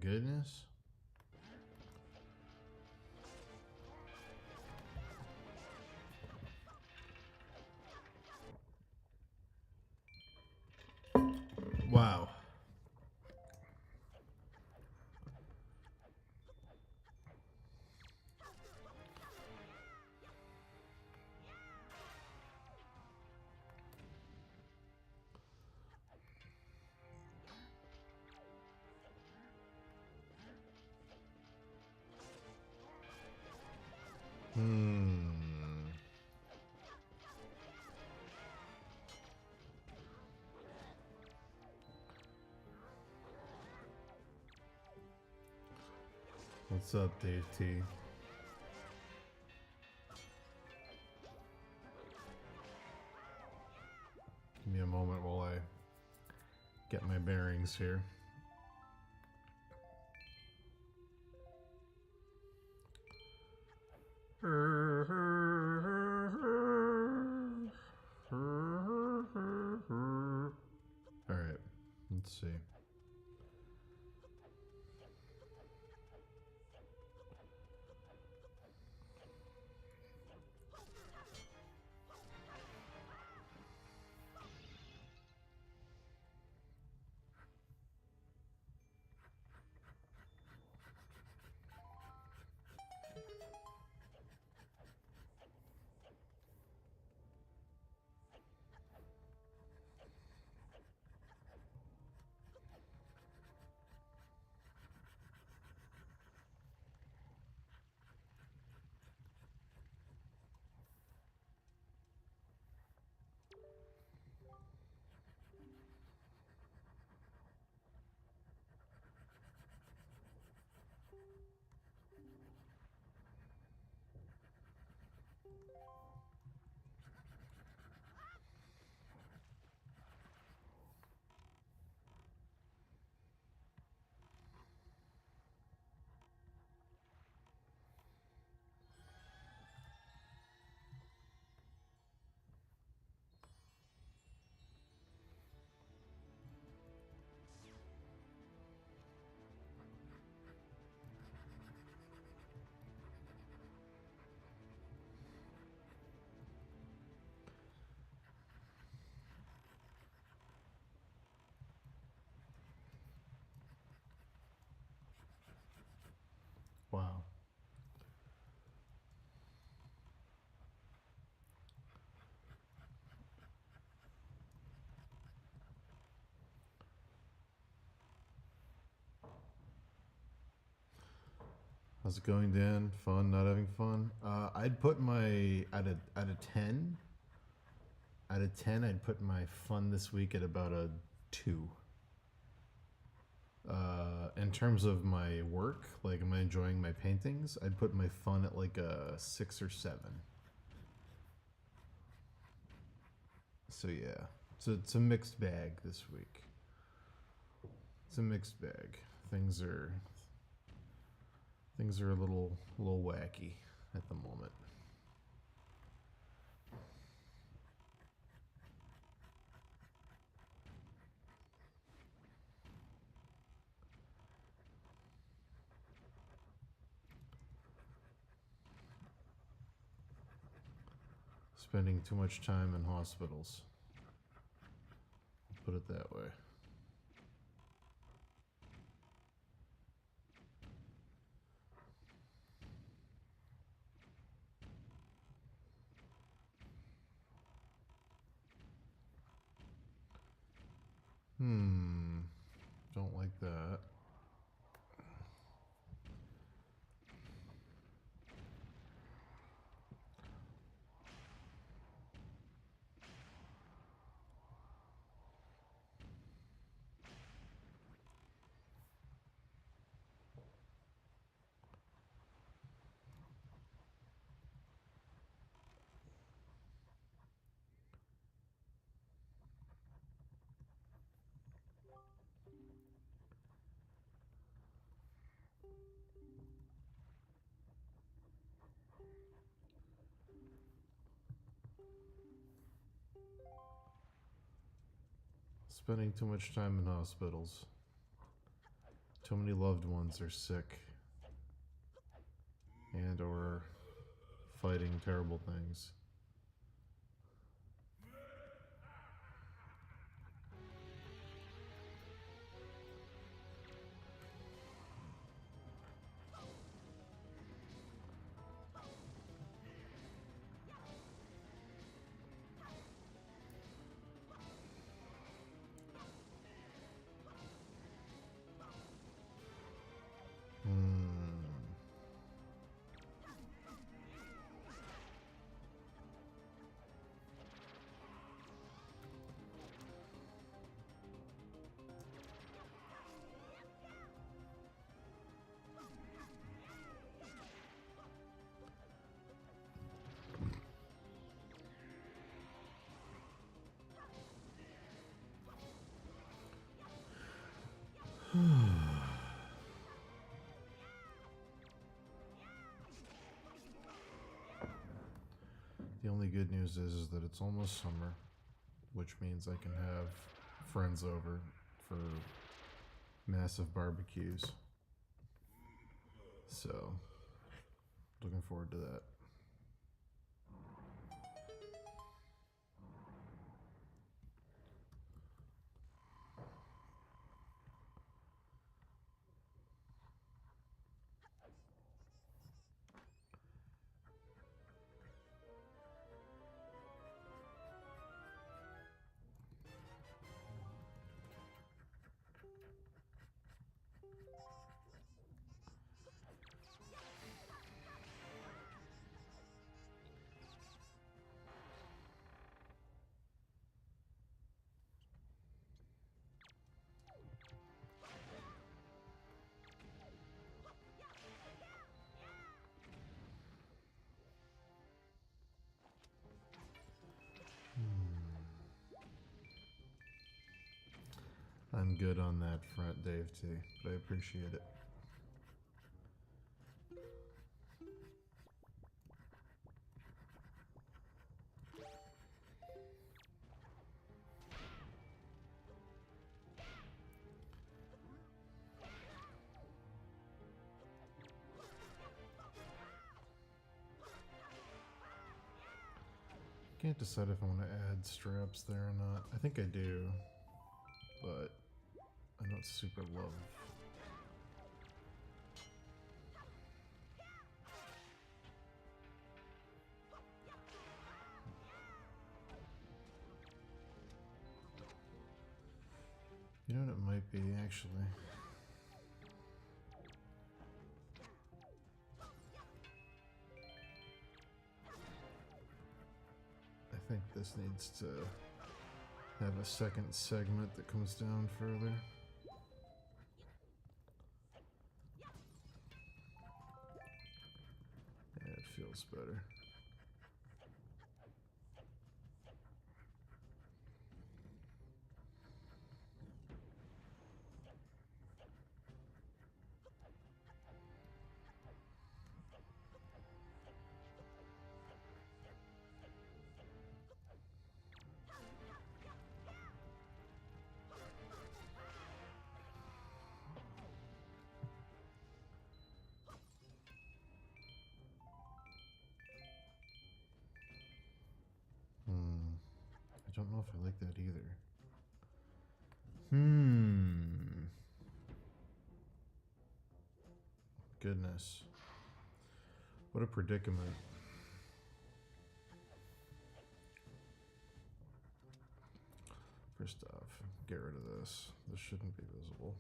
goodness. Wow. What's up, Dave T? Give me a moment while I get my bearings here. Alright, let's see. Wow. How's it going, Dan? Fun? Not having fun? I'd put my out of 10. Out of 10, I'd put my fun this week at about a 2. In terms of my work, like, am I enjoying my paintings? I'd put my fun at like a 6 or 7. So yeah, so it's a mixed bag this week. It's a mixed bag. Things are a little wacky at the moment. Spending too much time in hospitals. Put it that way. Don't like that. Spending too much time in hospitals. Too many loved ones are sick and or fighting terrible things. The only good news is that it's almost summer, which means I can have friends over for massive barbecues. So, looking forward to that. I'm good on that front, Dave T, but I appreciate it. Can't decide if I want to add straps there or not. I think I do, but I don't super love. You know what it might be, actually. I think this needs to have a second segment that comes down further. Yeah, it feels better. I don't know if I like that either. Goodness. What a predicament. First off, get rid of this. This shouldn't be visible.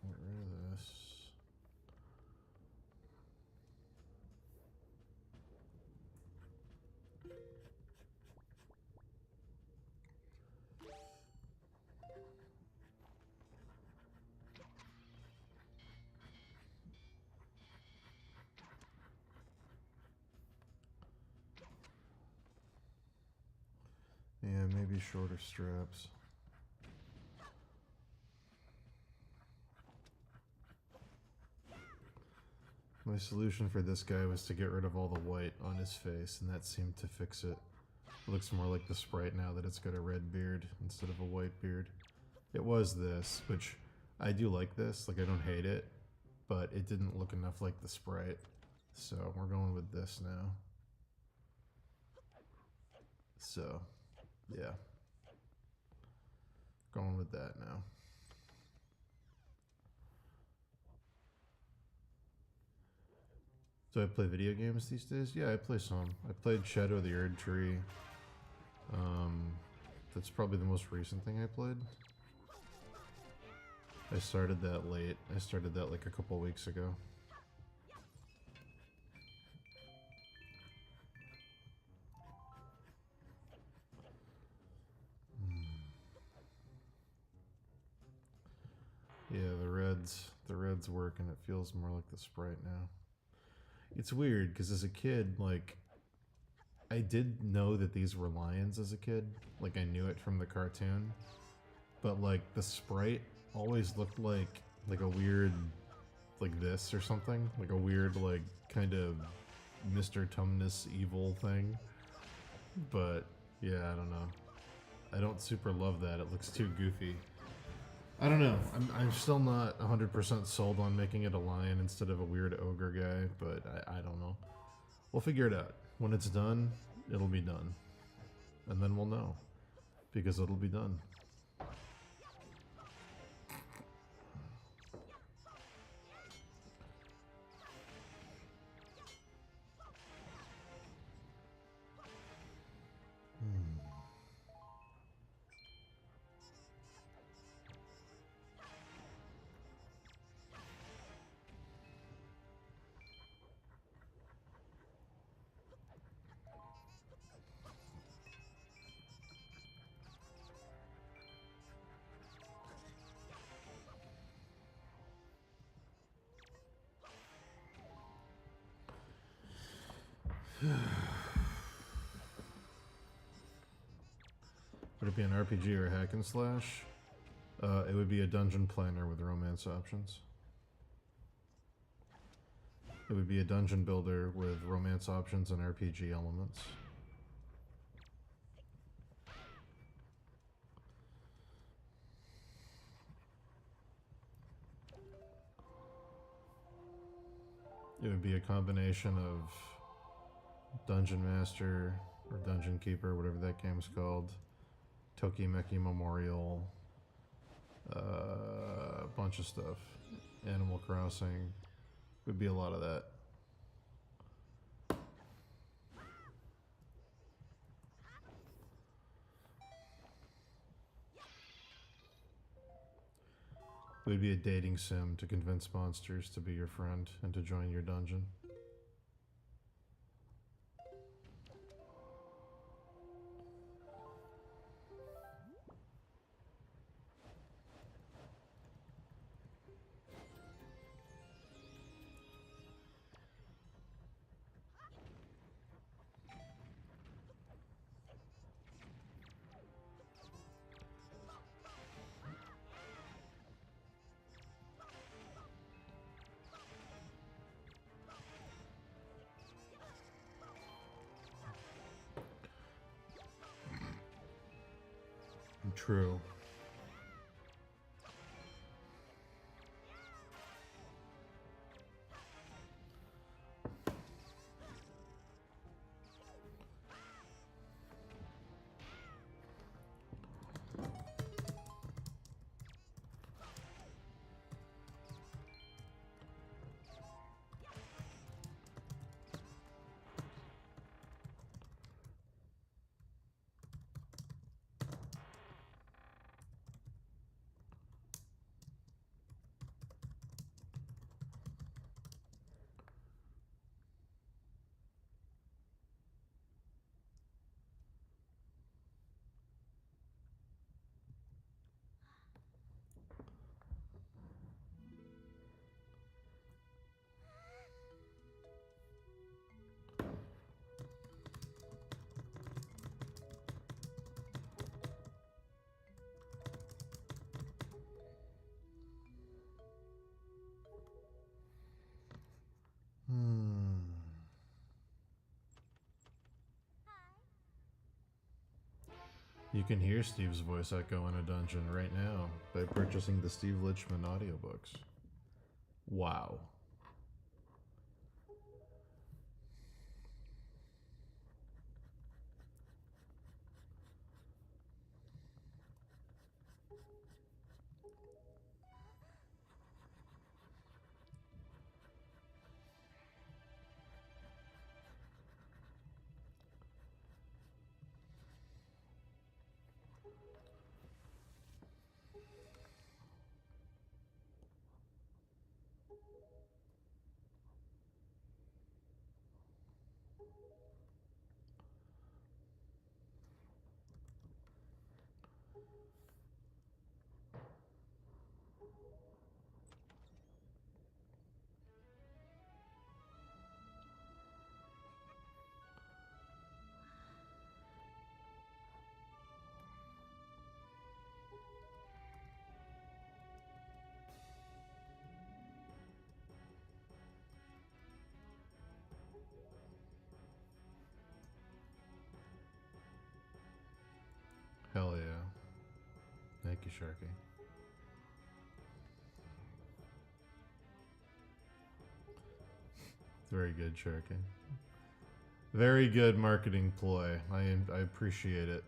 Get rid of this. Yeah, maybe shorter straps. My solution for this guy was to get rid of all the white on his face, and that seemed to fix it. It looks more like the sprite now that it's got a red beard instead of a white beard. It was this, which I do like this. Like, I don't hate it, but it didn't look enough like the sprite. So we're going with this now. So, yeah. Going with that now. Do I play video games these days? Yeah, I play some. I played Shadow of the Erd Tree. That's probably the most recent thing I played. I started that late. I started that like a couple weeks ago. Yeah, the reds work and it feels more like the sprite now. It's weird because as a kid, like, I did know that these were lions as a kid. Like, I knew it from the cartoon. But like the sprite always looked like a weird, like this or something. Like a weird, like, kind of Mr. Tumnus evil thing. But yeah, I don't know. I don't super love that. It looks too goofy. I don't know. I'm still not 100% sold on making it a lion instead of a weird ogre guy, but I don't know. We'll figure it out. When it's done, it'll be done. And then we'll know. Because it'll be done. Would it be an RPG or a hack and slash? It would be a dungeon planner with romance options. It would be a dungeon builder with romance options and RPG elements. It would be a combination of Dungeon Master or Dungeon Keeper, whatever that game's called, Tokimeki Memorial, a bunch of stuff. Animal Crossing. Would be a lot of that. It would be a dating sim to convince monsters to be your friend and to join your dungeon. True. You can hear Steve's voice echo in a dungeon right now by purchasing the Steve Lichman audiobooks. Wow. Hell yeah. Thank you, Sharky. Very good, Sharky. Very good marketing ploy. I appreciate it.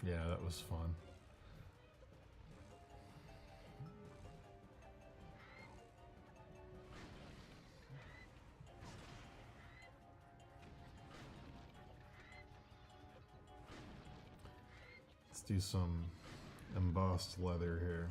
Yeah, that was fun. Let's do some embossed leather here.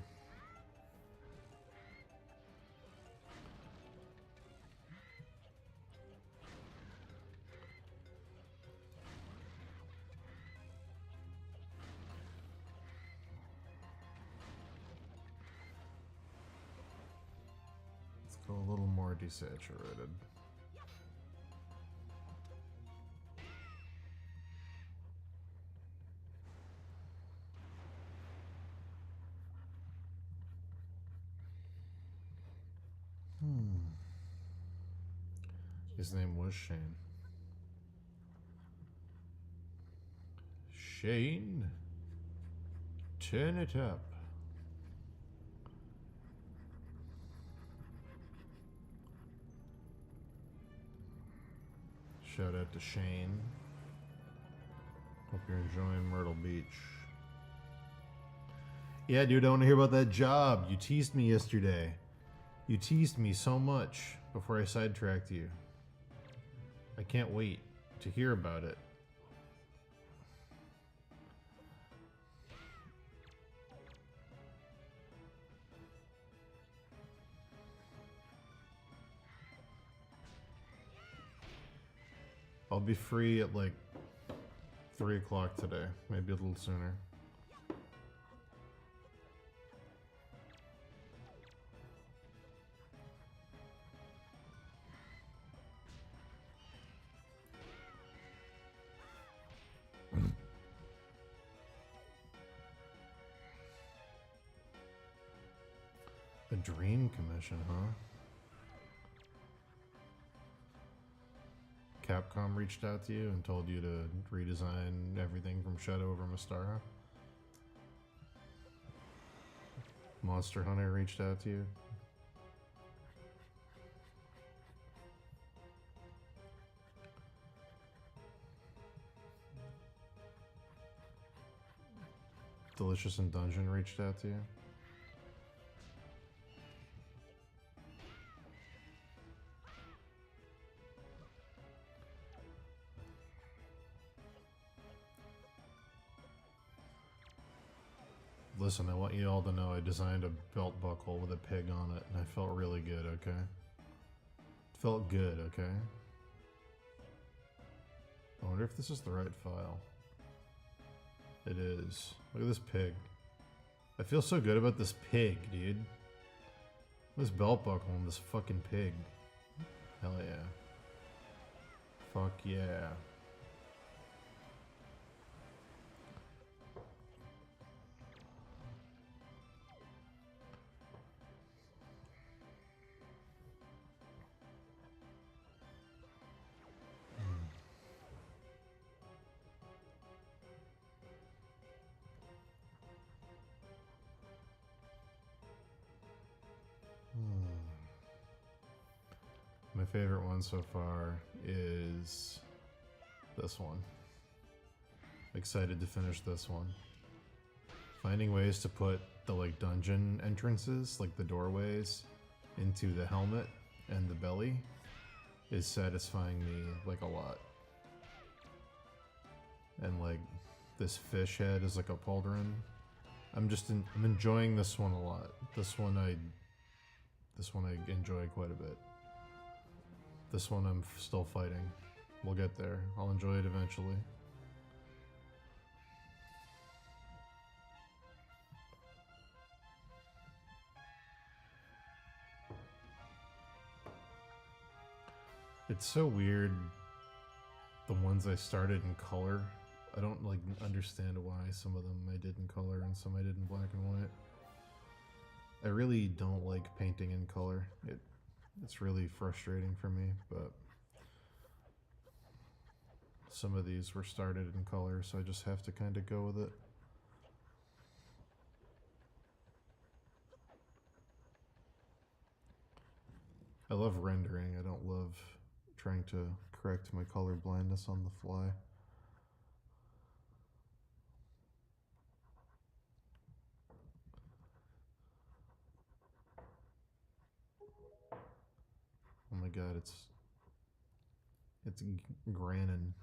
Let's go a little more desaturated. His name was Shane. Shane, turn it up. Shout out to Shane. Hope you're enjoying Myrtle Beach. Yeah, dude, I want to hear about that job. You teased me yesterday. You teased me so much before I sidetracked you. I can't wait to hear about it. I'll be free at like 3 o'clock today, maybe a little sooner. A dream commission, huh? Capcom reached out to you and told you to redesign everything from Shadow over Mystara? Monster Hunter reached out to you? Delicious in Dungeon reached out to you? Listen, I want you all to know I designed a belt buckle with a pig on it, and I felt really good, okay? It felt good, okay? I wonder if this is the right file. It is. Look at this pig. I feel so good about this pig, dude. This belt buckle and this fucking pig. Hell yeah. Fuck yeah. My favorite one so far is this one. Excited to finish this one. Finding ways to put the like dungeon entrances, like the doorways, into the helmet and the belly is satisfying me like a lot. And like this fish head is like a pauldron. I'm enjoying this one a lot. This one I enjoy quite a bit. This one I'm still fighting. We'll get there. I'll enjoy it eventually. It's so weird, the ones I started in color. I don't like understand why some of them I did in color and some I did in black and white. I really don't like painting in color. It's really frustrating for me, but some of these were started in color, so I just have to kind of go with it. I love rendering. I don't love trying to correct my color blindness on the fly. Oh my god, it's Granin.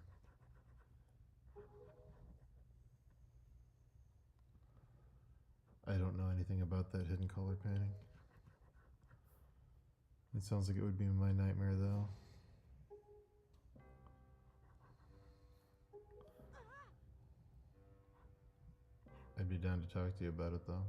I don't know anything about that hidden color painting. It sounds like it would be my nightmare though. I'd be down to talk to you about it though.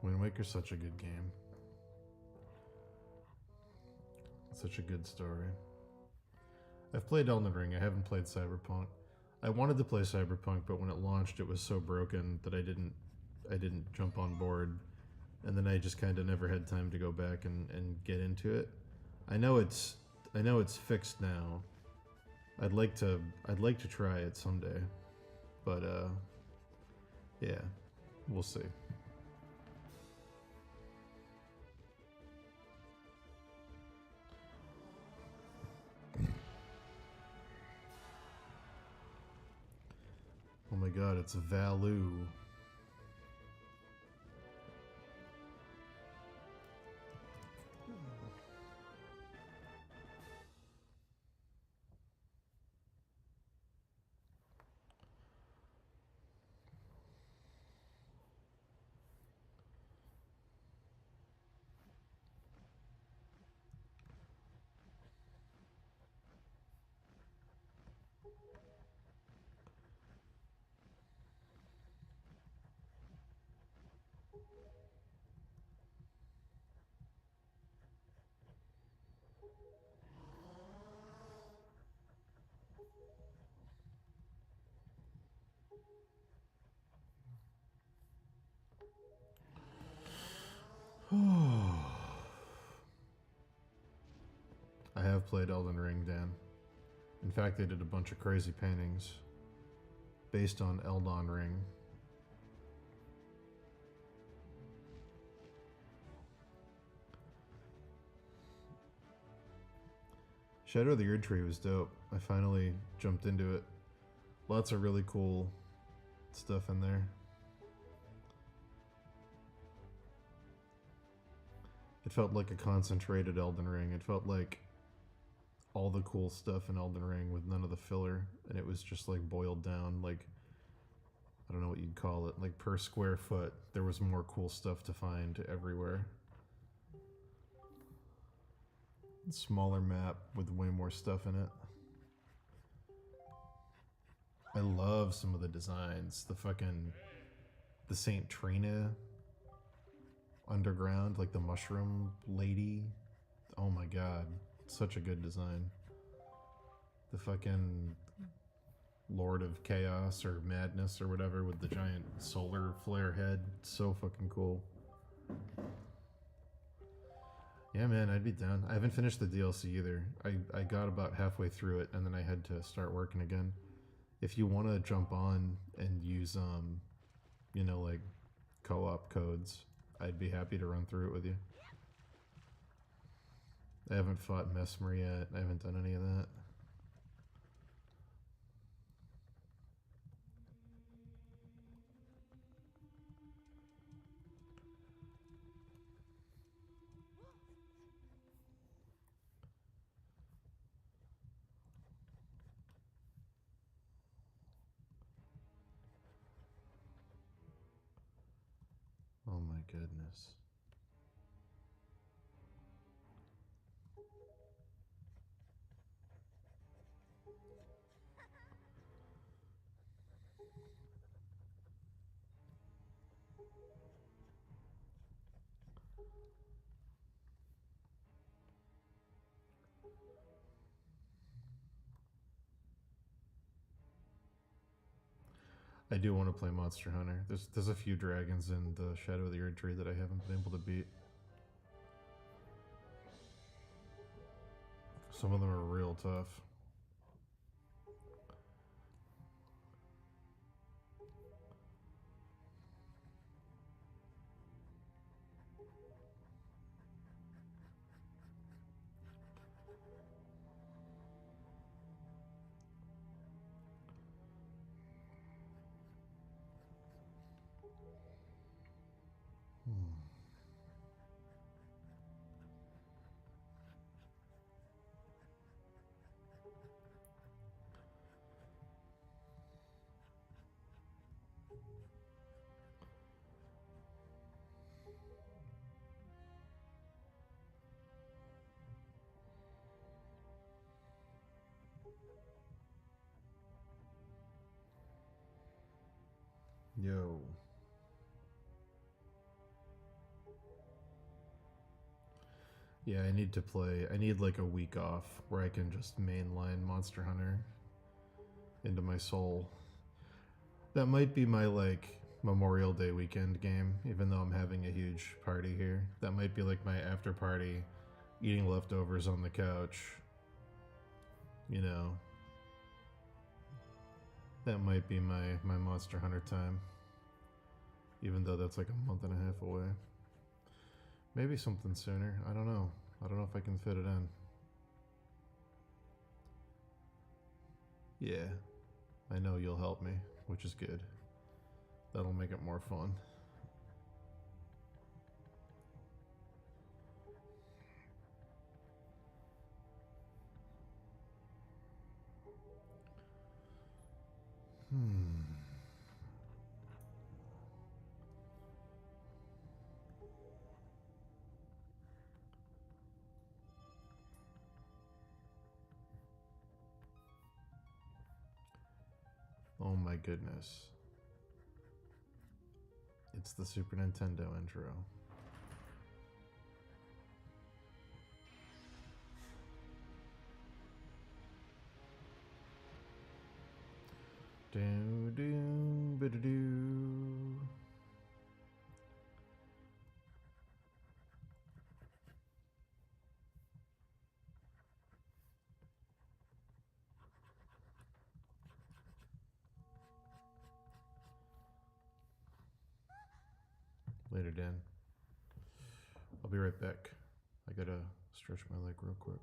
Wind Waker's such a good game. Such a good story. I've played Elden Ring. I haven't played Cyberpunk. I wanted to play Cyberpunk, but when it launched, it was so broken that I didn't jump on board, and then I just kind of never had time to go back and get into it. I know it's fixed now. I'd like to try it someday, but yeah, we'll see. Oh my god, it's Valu. I have played Elden Ring, Dan. In fact, they did a bunch of crazy paintings based on Elden Ring. Shadow of the Erd Tree was dope. I finally jumped into it. Lots of really cool stuff in there. It felt like a concentrated Elden Ring. It felt like all the cool stuff in Elden Ring with none of the filler, and it was just like boiled down, like, I don't know what you'd call it, like per square foot there was more cool stuff to find everywhere. Smaller map with way more stuff in it. I love some of the designs. The Saint Trina underground, like the mushroom lady. Oh my god, such a good design. The fucking Lord of Chaos or Madness or whatever with the giant solar flare head. So fucking cool. Yeah, man, I'd be down. I haven't finished the DLC either. I got about halfway through it and then I had to start working again. If you want to jump on and use, like co-op codes, I'd be happy to run through it with you. I haven't fought Mesmer yet. I haven't done any of that. Oh my goodness. I do want to play Monster Hunter. There's a few dragons in the Shadow of the Erd Tree that I haven't been able to beat. Some of them are real tough. Yo. Yeah, I need to play. I need like a week off where I can just mainline Monster Hunter into my soul. That might be my like Memorial Day weekend game, even though I'm having a huge party here. That might be like my after party, eating leftovers on the couch. You know, that might be my Monster Hunter time. Even though that's like a month and a half away. Maybe something sooner. I don't know. I don't know if I can fit it in. Yeah, I know you'll help me, which is good. That'll make it more fun. Oh my goodness. It's the Super Nintendo intro. Do do ba do. Later, Dan. I'll be right back. I gotta stretch my leg real quick.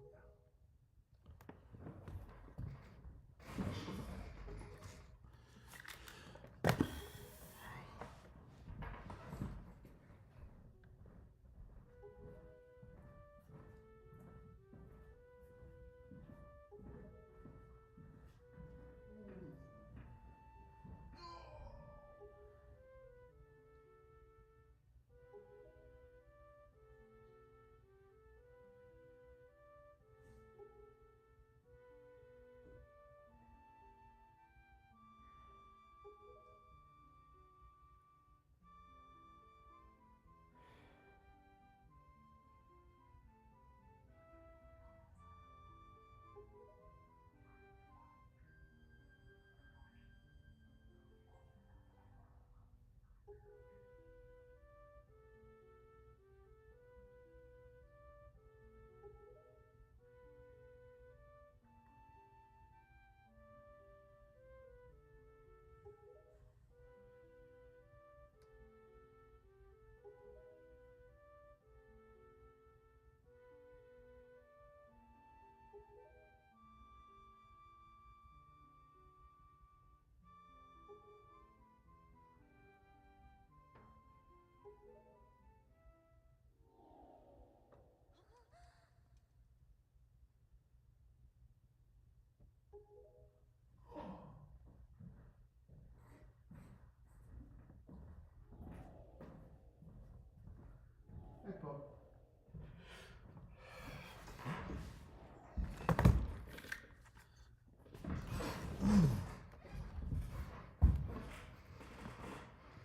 Hey, Pop.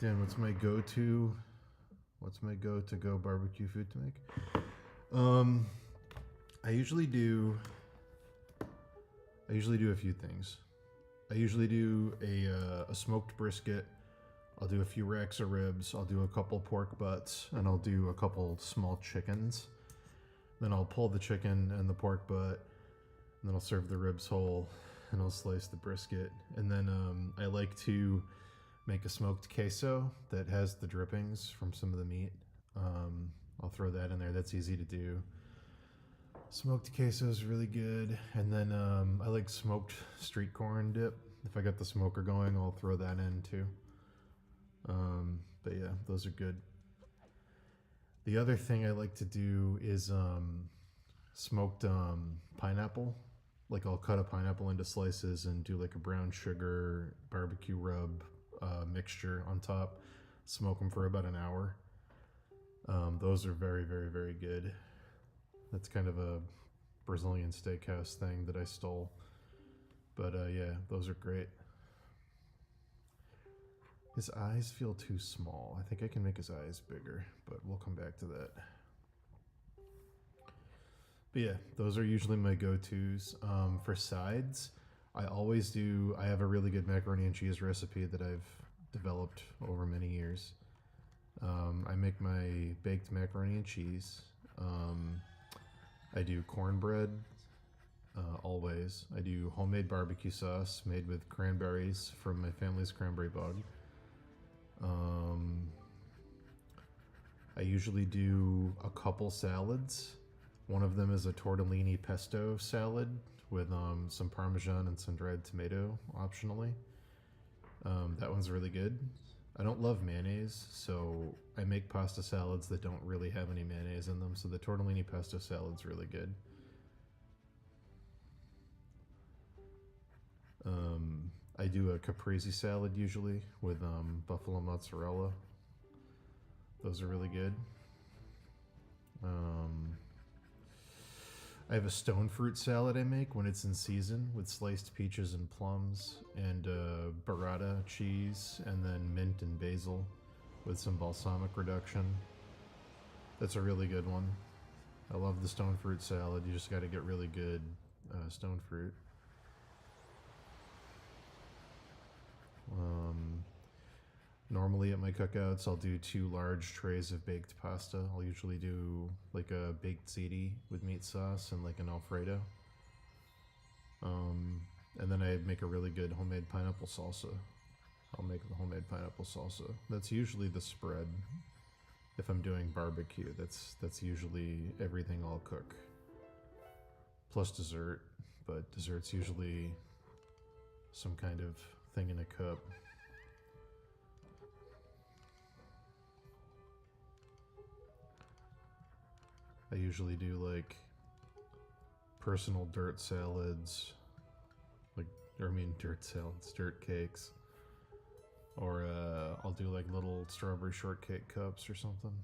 Dan, what's my go-to? What's my go-to-go barbecue food to make? I usually do a few things. I usually do a smoked brisket. I'll do a few racks of ribs. I'll do a couple pork butts, and I'll do a couple small chickens. Then I'll pull the chicken and the pork butt, and then I'll serve the ribs whole, and I'll slice the brisket. And then I like to make a smoked queso that has the drippings from some of the meat. I'll throw that in there. That's easy to do. Smoked queso is really good. And then I like smoked street corn dip. If I got the smoker going, I'll throw that in too. But yeah, those are good. The other thing I like to do is smoked pineapple. Like I'll cut a pineapple into slices and do like a brown sugar barbecue rub mixture on top. Smoke them for about an hour. Those are very, very, very good. That's kind of a Brazilian steakhouse thing that I stole. But yeah, those are great. His eyes feel too small. I think I can make his eyes bigger, but we'll come back to that. But yeah, those are usually my go-tos. For sides, I have a really good macaroni and cheese recipe that I've developed over many years. I make my baked macaroni and cheese. Um, I do cornbread, always. I do homemade barbecue sauce made with cranberries from my family's cranberry bog. Um, I usually do a couple salads. One of them is a tortellini pesto salad with some parmesan and some dried tomato, optionally. That one's really good. I don't love mayonnaise, so I make pasta salads that don't really have any mayonnaise in them. So the tortellini pesto salad's really good. I do a caprese salad usually with buffalo mozzarella. Those are really good. I have a stone fruit salad I make when it's in season with sliced peaches and plums and burrata cheese and then mint and basil with some balsamic reduction. That's a really good one. I love the stone fruit salad. You just got to get really good stone fruit. Normally at my cookouts, I'll do 2 large trays of baked pasta. I'll usually do like a baked ziti with meat sauce and like an Alfredo. And then I make a really good homemade pineapple salsa. I'll make the homemade pineapple salsa. That's usually the spread. If I'm doing barbecue, that's usually everything I'll cook. Plus dessert, but dessert's usually some kind of thing in a cup. I usually do like personal dirt salads, dirt cakes, or I'll do like little strawberry shortcake cups or something.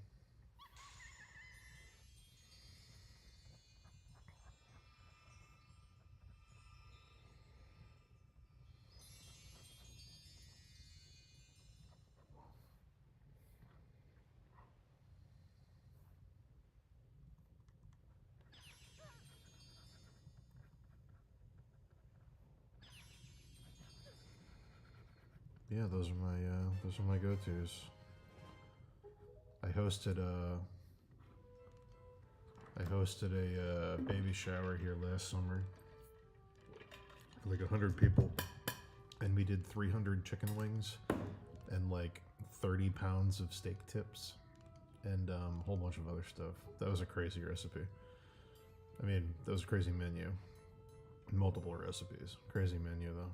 Yeah, those are my go-tos. I hosted a baby shower here last summer for like 100 people, and we did 300 chicken wings and like 30 pounds of steak tips and a whole bunch of other stuff. That was a crazy recipe. I mean, that was a crazy menu. Multiple recipes. Crazy menu though.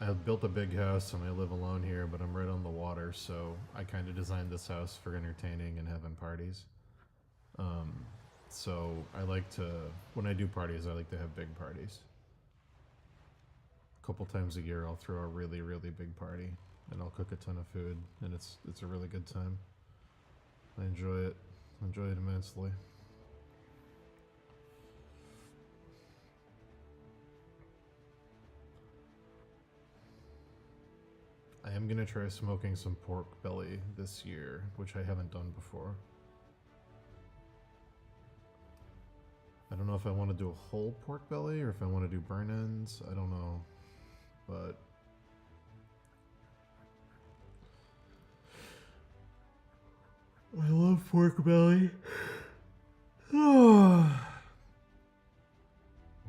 I built a big house and I live alone here, but I'm right on the water, so I kind of designed this house for entertaining and having parties. Um, so I like to, when I do parties, I like to have big parties. A couple times a year, I'll throw a really, really big party, and I'll cook a ton of food, and it's a really good time. I enjoy it. Enjoy it immensely. I am gonna try smoking some pork belly this year, which I haven't done before. I don't know if I want to do a whole pork belly or if I want to do burn ends. I don't know, but I love pork belly.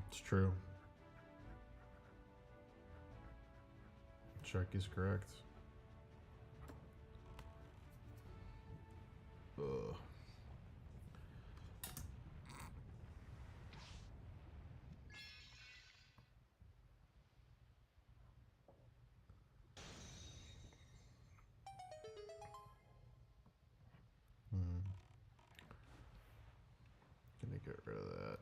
It's true. Chuck is correct. Ugh. Get rid of that.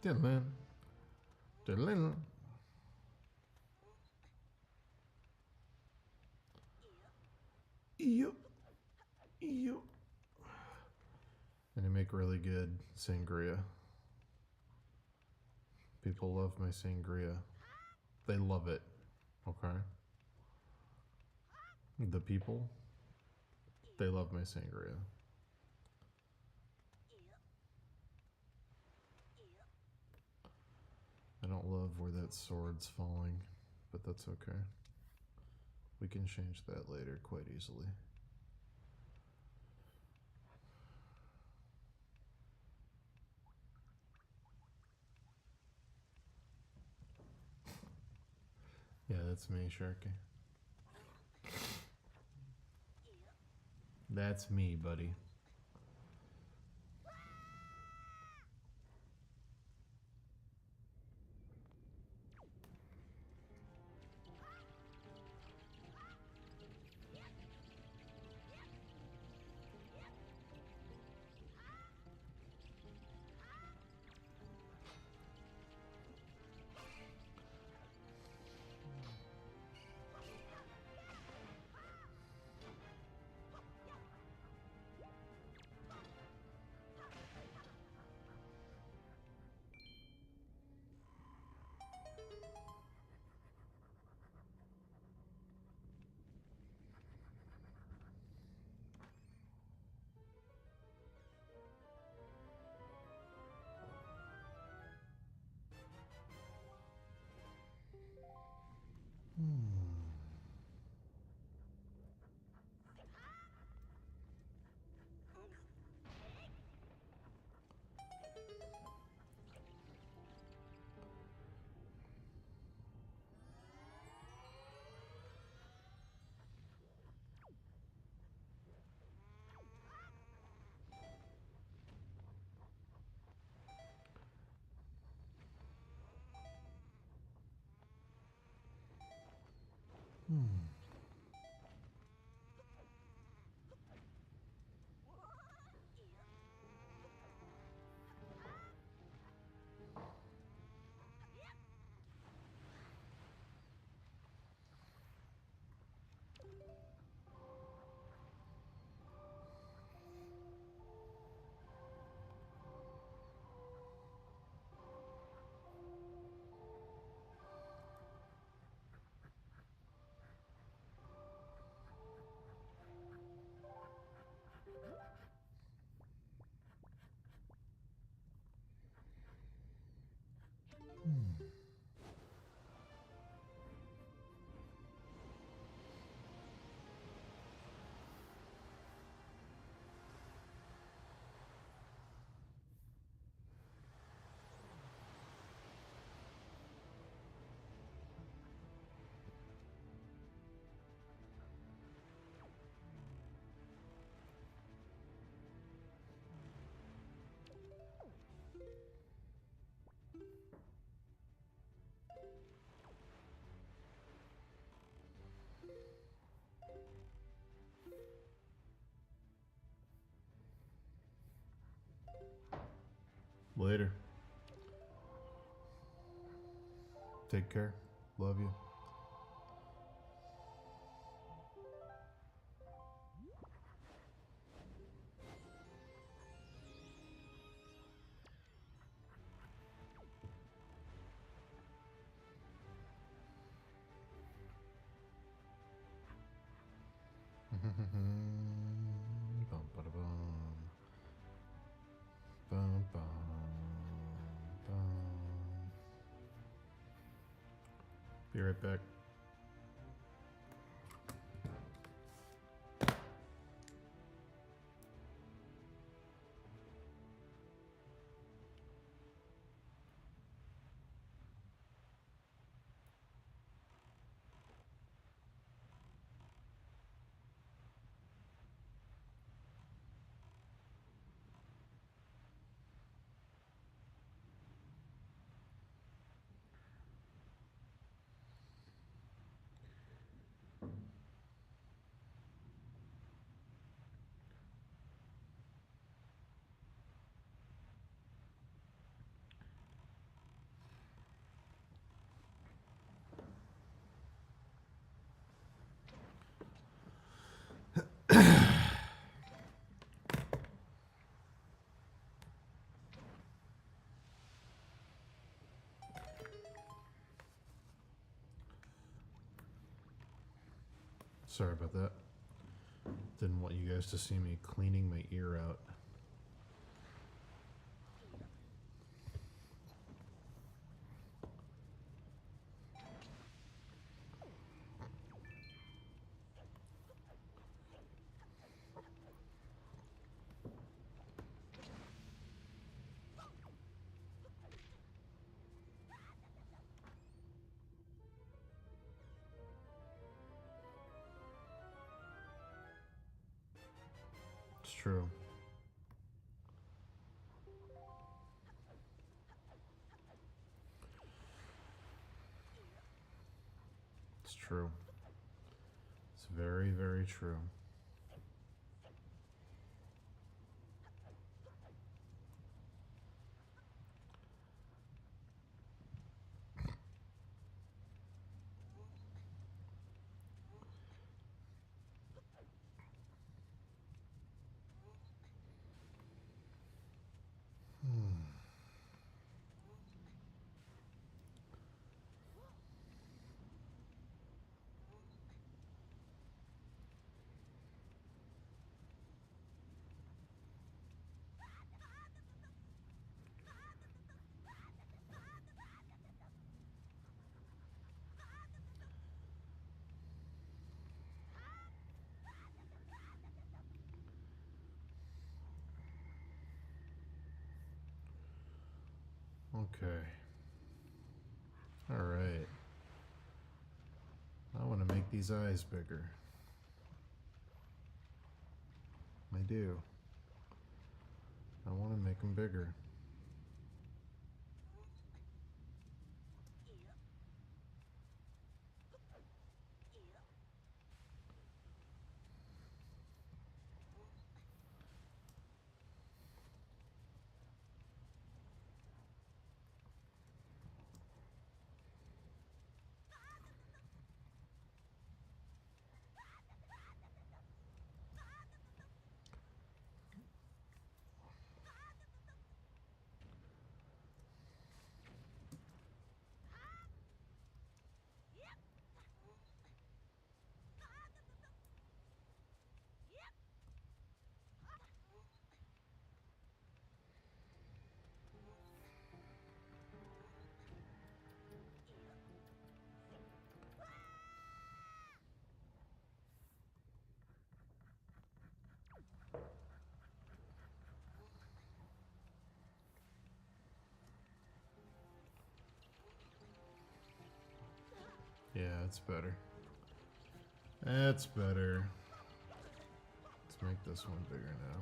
Diddlin. Diddlin. Ew. Ew. And I make really good sangria. People love my sangria. They love it. Okay? The people, they love my sangria. I don't love where that sword's falling, but that's okay. We can change that later quite easily. Yeah, that's me, Sharky. That's me, buddy. Later. Take care. Love you. Bum, bada, bum. Bum, bum, bum. Be right back. Sorry about that. Didn't want you guys to see me cleaning my ear out. It's true. It's true. It's very, very true. Okay. All right. I want to make these eyes bigger. I do. I want to make them bigger. Yeah, it's better. That's better. Let's make this one bigger now.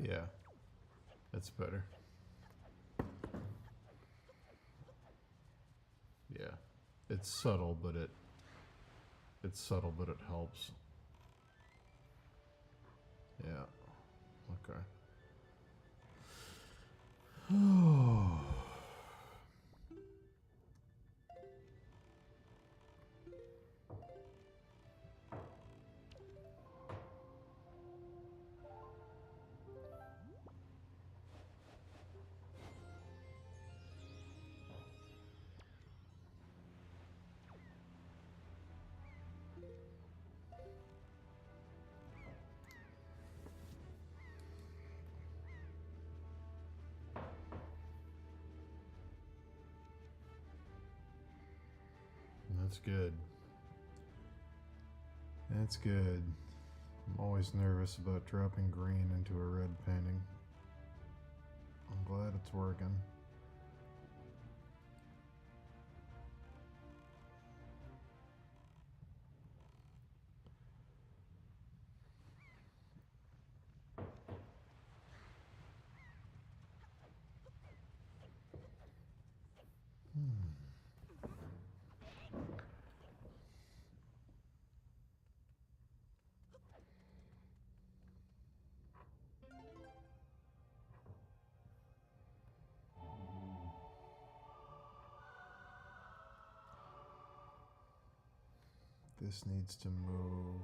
Yeah, that's better. Yeah, it's subtle, but it helps. Yeah. Okay. Oh. That's good. That's good. I'm always nervous about dropping green into a red painting. I'm glad it's working. This needs to move.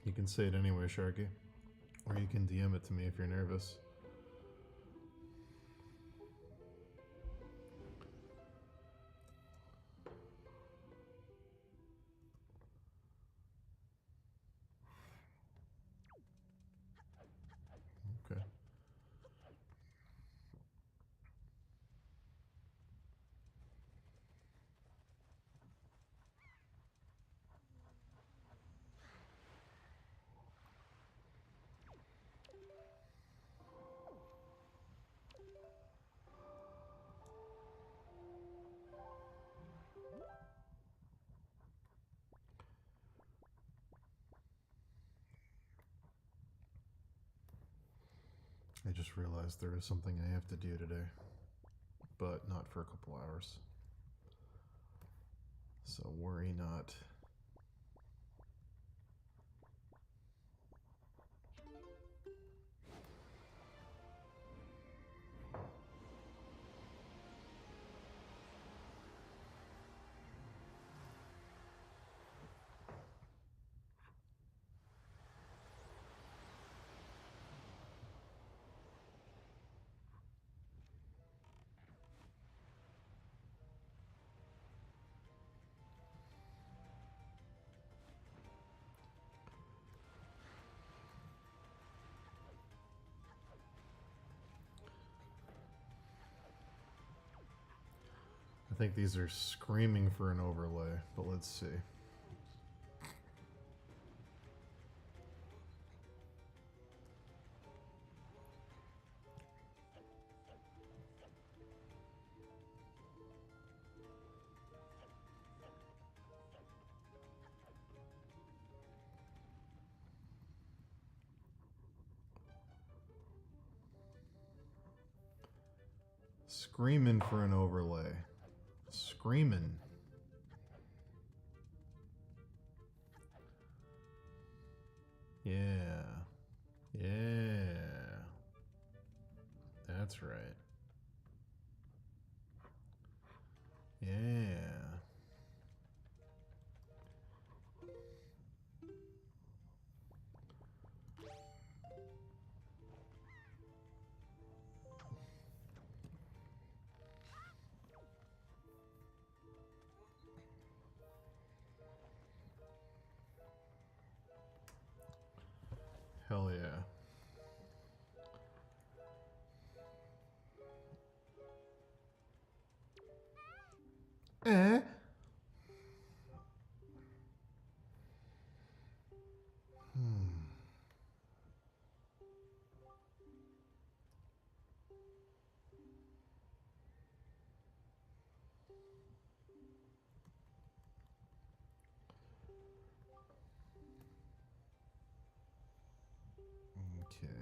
You can say it anyway, Sharky. Or you can DM it to me if you're nervous. Okay. I just realized there is something I have to do today, but not for a couple hours. So worry not. I think these are screaming for an overlay, but let's see. Screaming for an overlay. Screaming. Yeah. Yeah. That's right. Yeah. Hell yeah. Eh? Okay.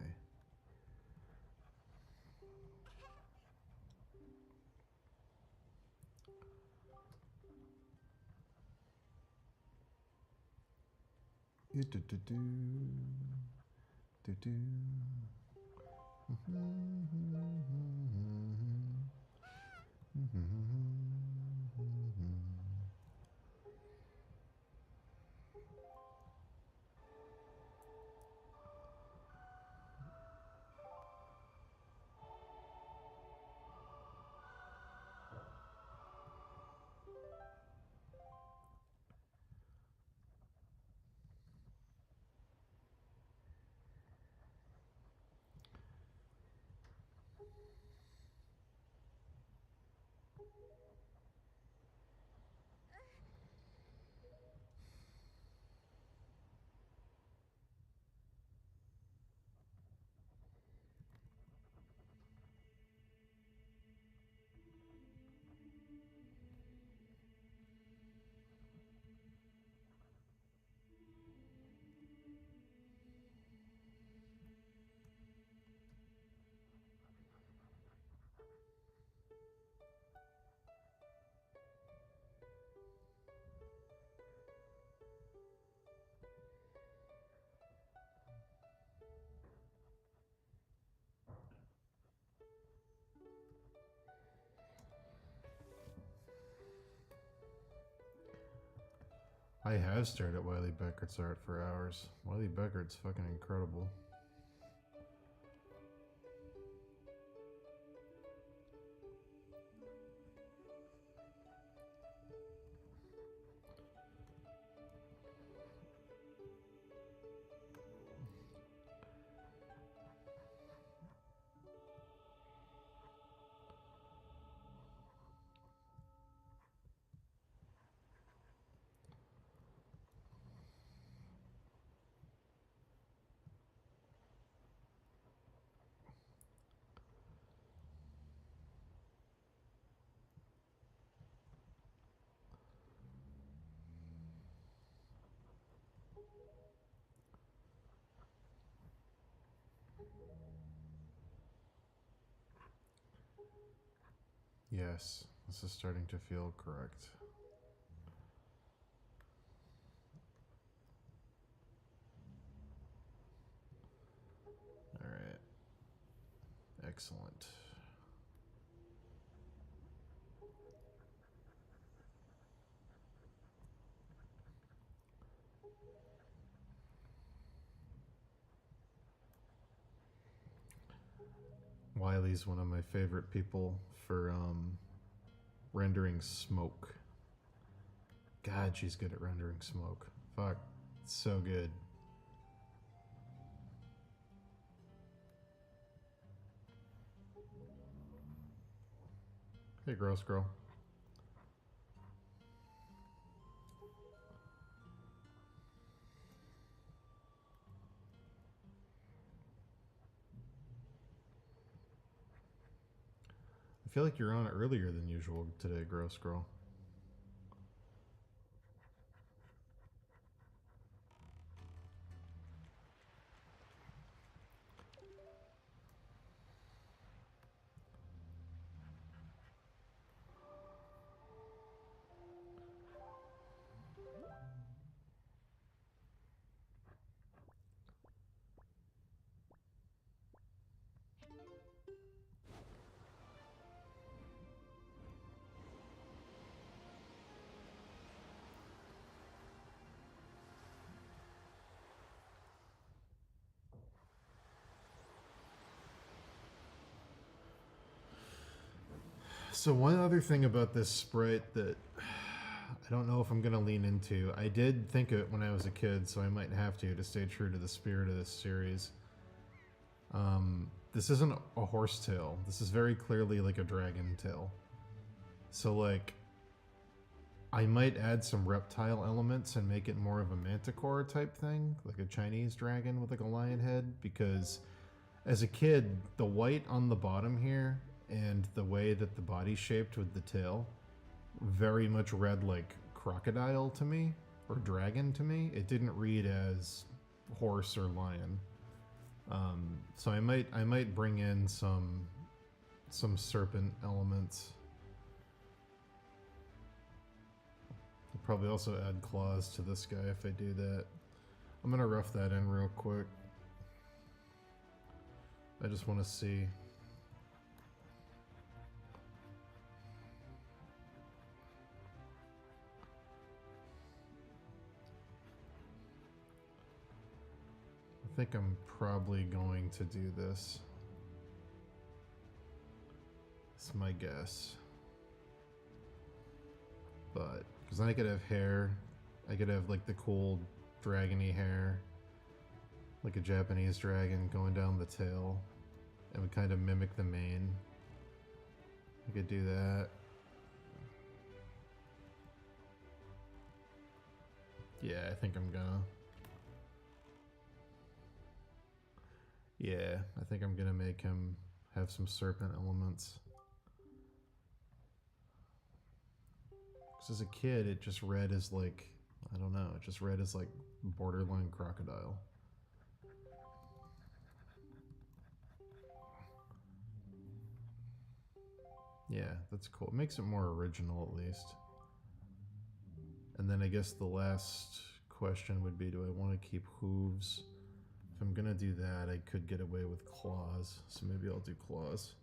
Do do do do do do. I have stared at Wiley Beckert's art for hours. Wiley Beckert's fucking incredible. Yes, this is starting to feel correct. All right. Excellent. Wiley's one of my favorite people for rendering smoke. God, she's good at rendering smoke. Fuck, it's so good. Hey, gross girl. I feel like you're on earlier than usual today, gross girl. So one other thing about this sprite that I don't know if I'm gonna lean into. I did think it when I was a kid, so I might have to stay true to the spirit of this series. This isn't a horse tail. This is very clearly like a dragon tail. So like, I might add some reptile elements and make it more of a manticore type thing, like a Chinese dragon with like a lion head, because as a kid, the white on the bottom here and the way that the body's shaped with the tail very much read like crocodile to me, or dragon to me. It didn't read as horse or lion. So I might bring in some serpent elements. I'll probably also add claws to this guy if I do that. I'm gonna rough that in real quick. I just want to see. I think I'm probably going to do this. It's my guess. But, because then I could have hair. I could have like the cool dragony hair. Like a Japanese dragon going down the tail. It would kind of mimic the mane. I could do that. Yeah, I think I'm gonna. Yeah, I think I'm gonna make him have some serpent elements. Because as a kid, it just read as like, I don't know, it just read as like borderline crocodile. Yeah, that's cool. It makes it more original at least. And then I guess the last question would be, do I want to keep hooves? If I'm gonna do that, I could get away with claws, so maybe I'll do claws.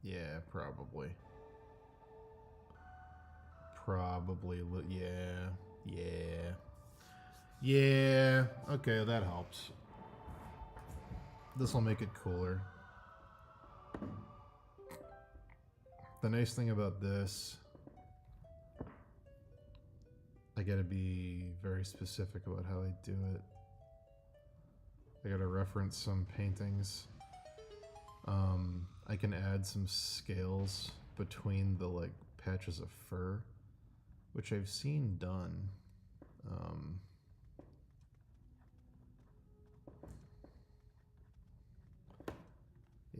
Yeah, probably. Probably, yeah. Yeah, okay, that helps. This will make it cooler. The nice thing about this, I gotta be very specific about how I do it. I gotta reference some paintings. I can add some scales between the like patches of fur, which I've seen done.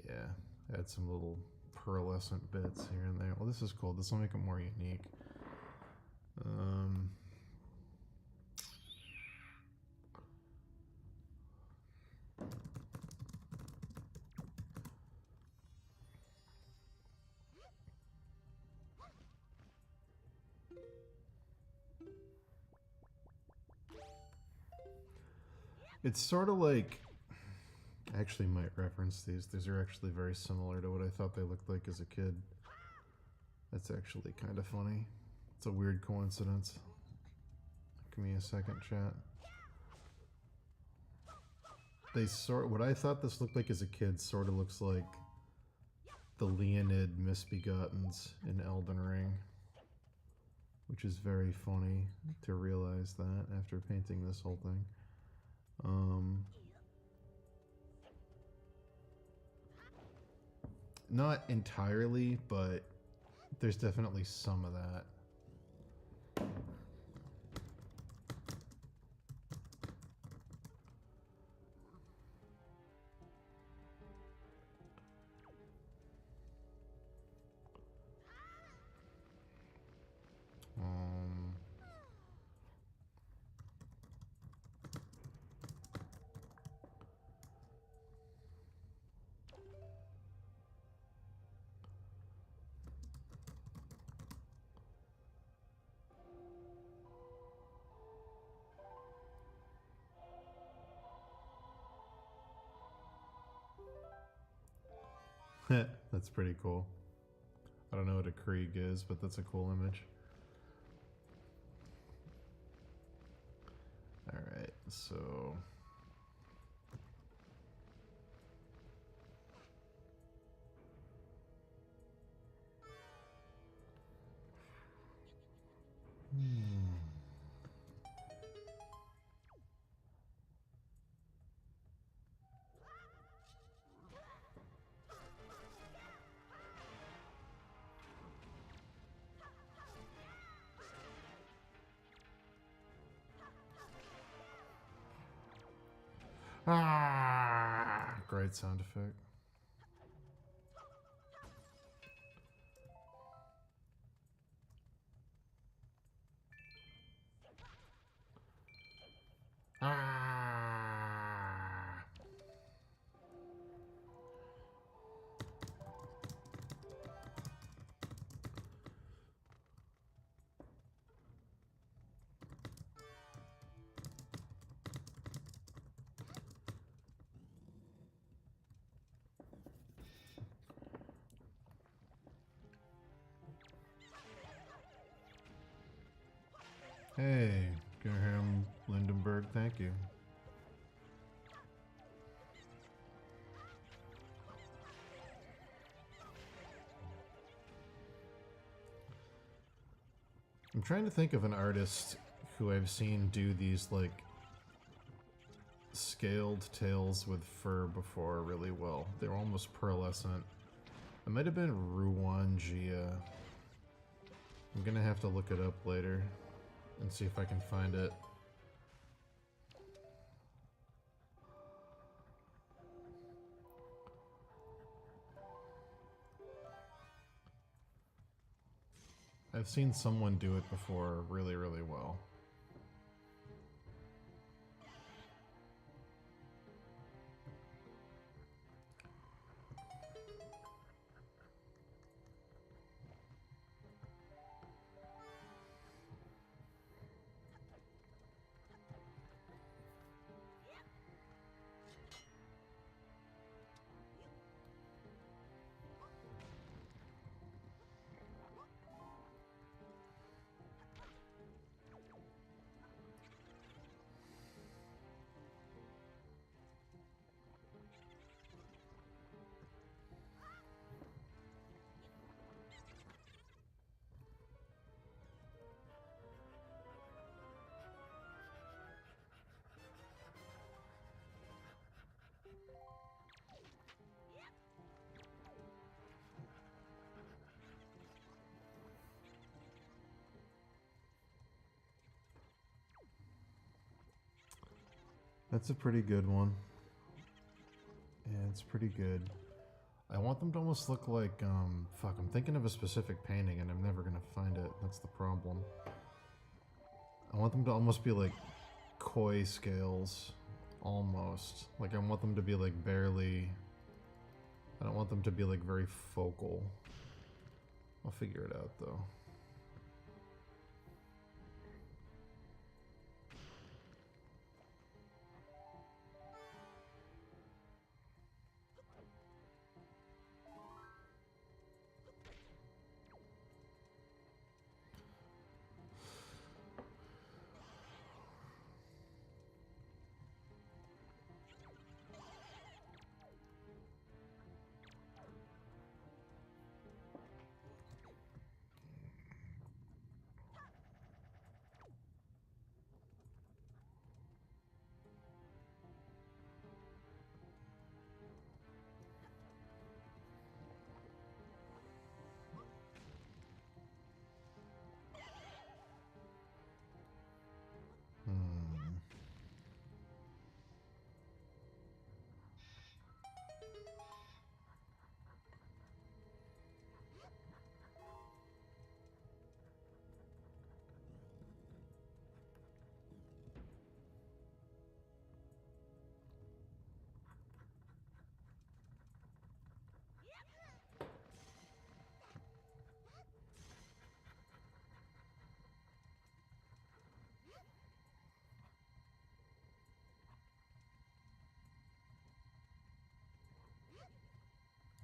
Yeah, add some little pearlescent bits here and there. Well, this is cool. This will make it more unique. It's sort of like, I actually might reference these. These are actually very similar to what I thought they looked like as a kid. That's actually kind of funny. It's a weird coincidence. Give me a second, chat. What I thought this looked like as a kid sort of looks like the Leonid Misbegottens in Elden Ring, which is very funny to realize that after painting this whole thing. Not entirely, but there's definitely some of that. That's pretty cool. I don't know what a Krieg is, but that's a cool image. Alright, so... Ah, sprite sound effect. Ah! Hey, Graham Lindenberg, thank you. I'm trying to think of an artist who I've seen do these, like, scaled tails with fur before really well. They were almost pearlescent. It might have been Ruwan Jia. I'm gonna have to look it up later and see if I can find it. I've seen someone do it before really, really well. That's a pretty good one. Yeah, it's pretty good. I want them to almost look like, fuck, I'm thinking of a specific painting and I'm never gonna find it. That's the problem. I want them to almost be like koi scales. Almost. Like, I want them to be like barely... I don't want them to be like very focal. I'll figure it out though.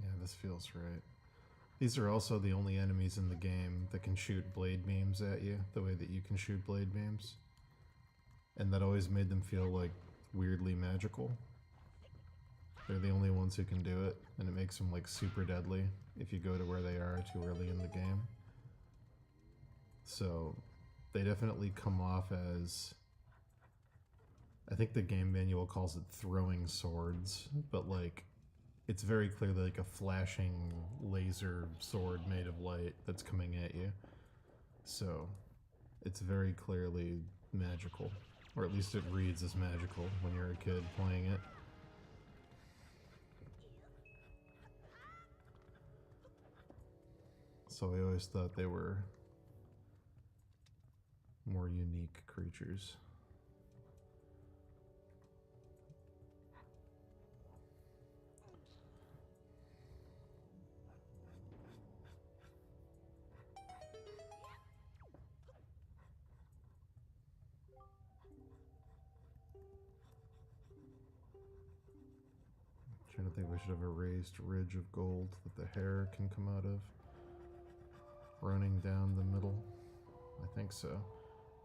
Yeah, this feels right. These are also the only enemies in the game that can shoot blade beams at you the way that you can shoot blade beams. And that always made them feel like weirdly magical. They're the only ones who can do it, and it makes them like super deadly if you go to where they are too early in the game. So they definitely come off as, I think the game manual calls it throwing swords, but like it's very clearly like a flashing laser sword made of light that's coming at you. So it's very clearly magical, or at least it reads as magical when you're a kid playing it. So I always thought they were more unique creatures. Trying to think, we should have a raised ridge of gold that the hair can come out of, running down the middle. I think so.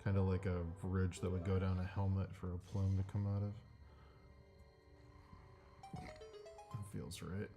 Kind of like a ridge that would go down a helmet for a plume to come out of. Feels right.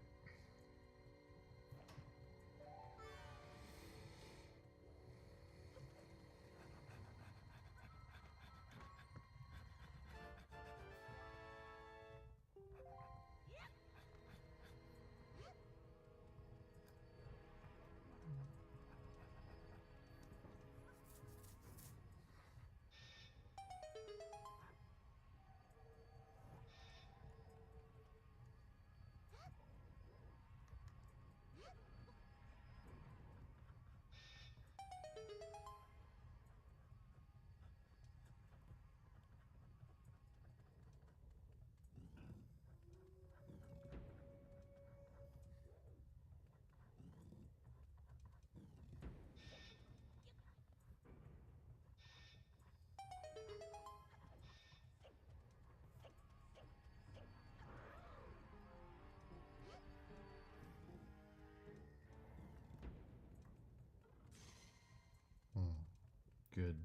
Good.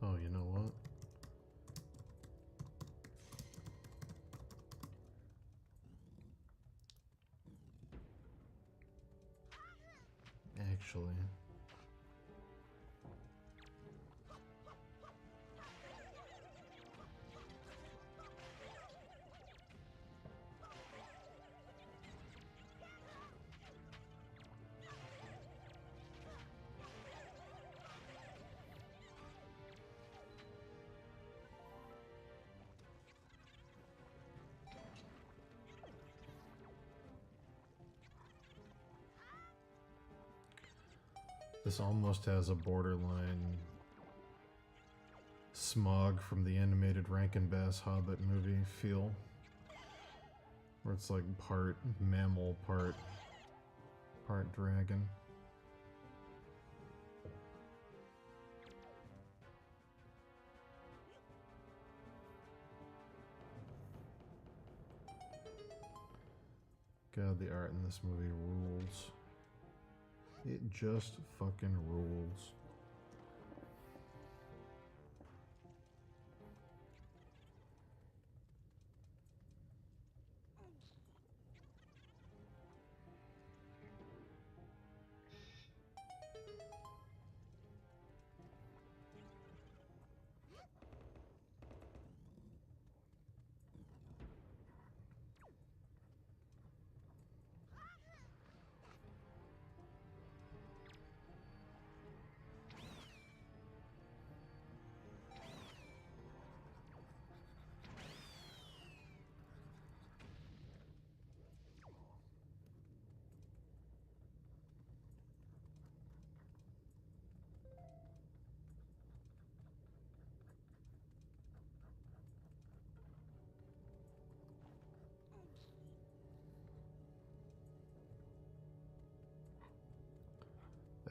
Oh, you know what? Actually, this almost has a borderline Smog from the animated Rankin Bass Hobbit movie feel, where it's like part mammal, part dragon. God, the art in this movie rules. It just fucking rules.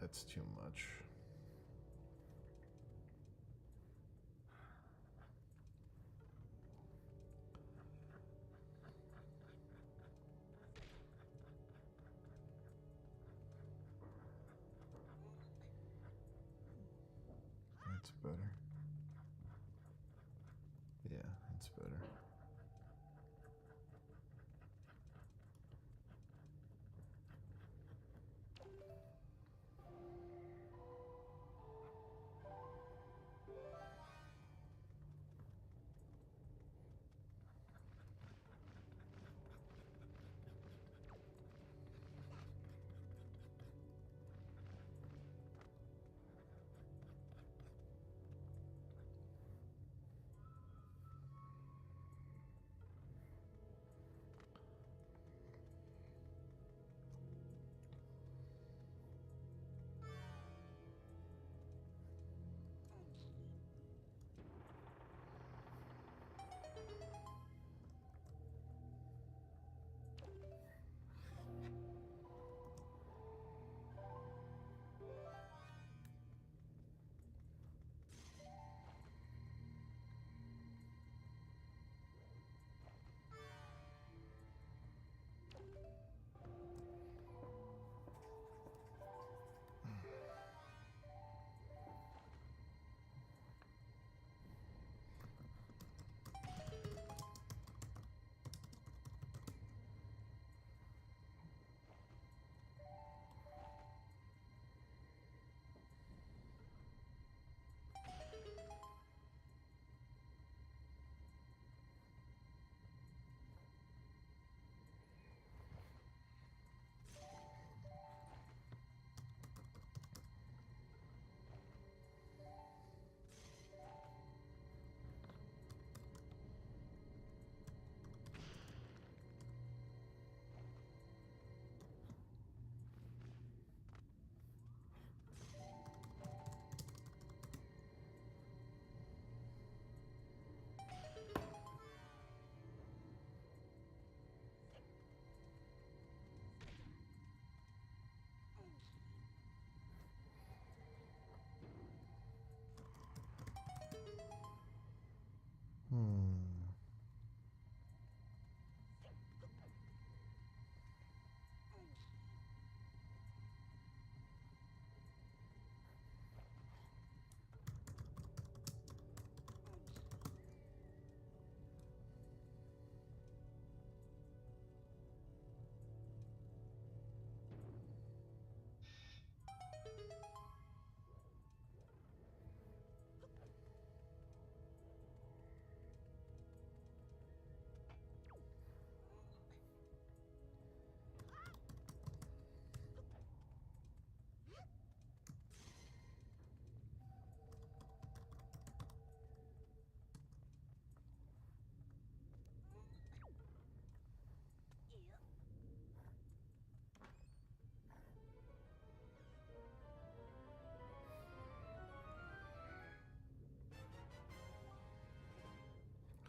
That's too much. That's better. Yeah, it's better.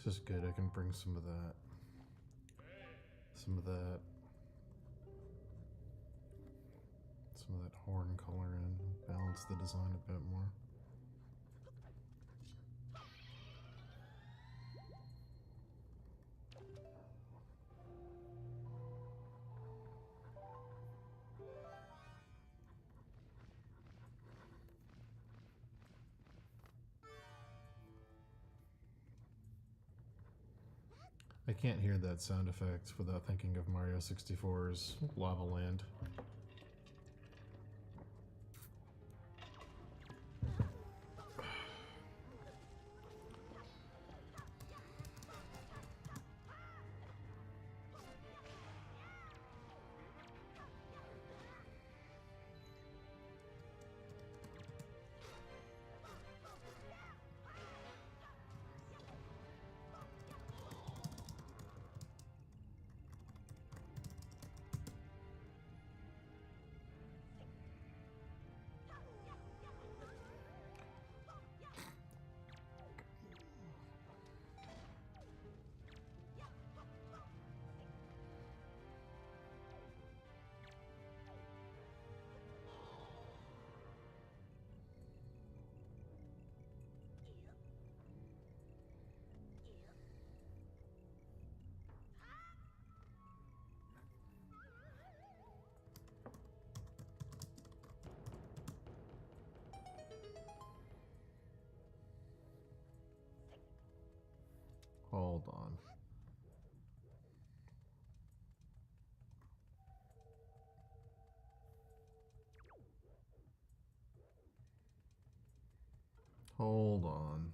This is good. I can bring some of that. Some of that horn color in. Balance the design a bit more. I can't hear that sound effect without thinking of Mario 64's Lava Land. Hold on. Hold on.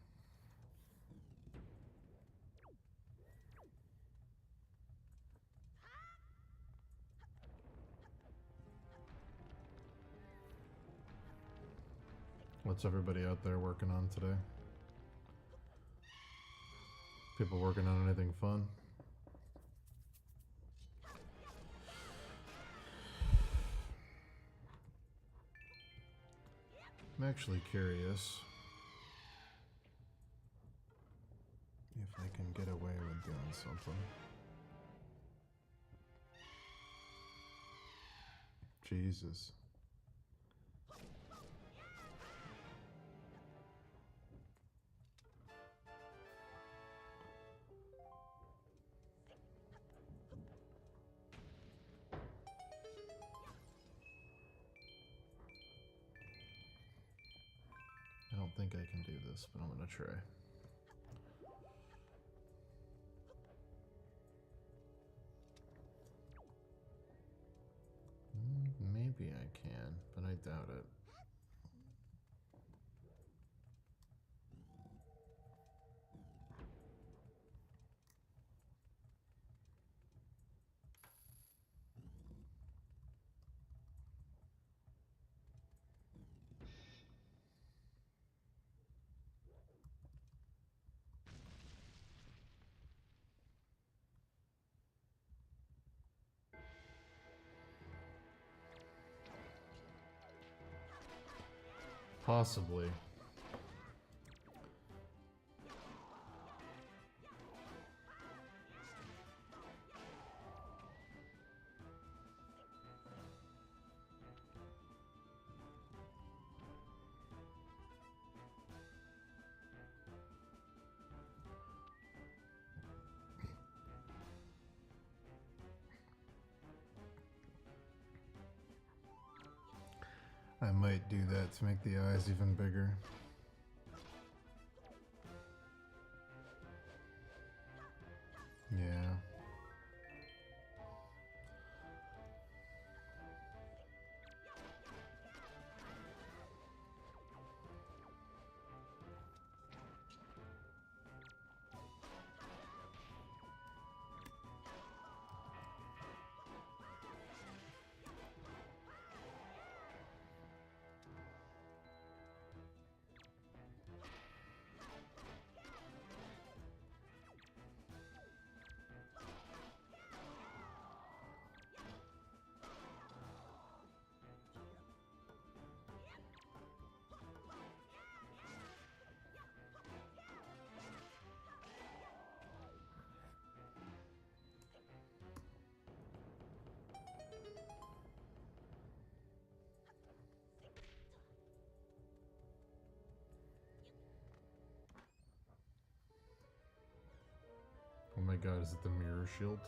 What's everybody out there working on today? People working on anything fun? I'm actually curious if I can get away with doing something. Jesus. I don't think I can do this, but I'm gonna try. Maybe I can, but I doubt it. Possibly. I might do that to make the eyes even bigger. Yeah. god, is it the mirror shield?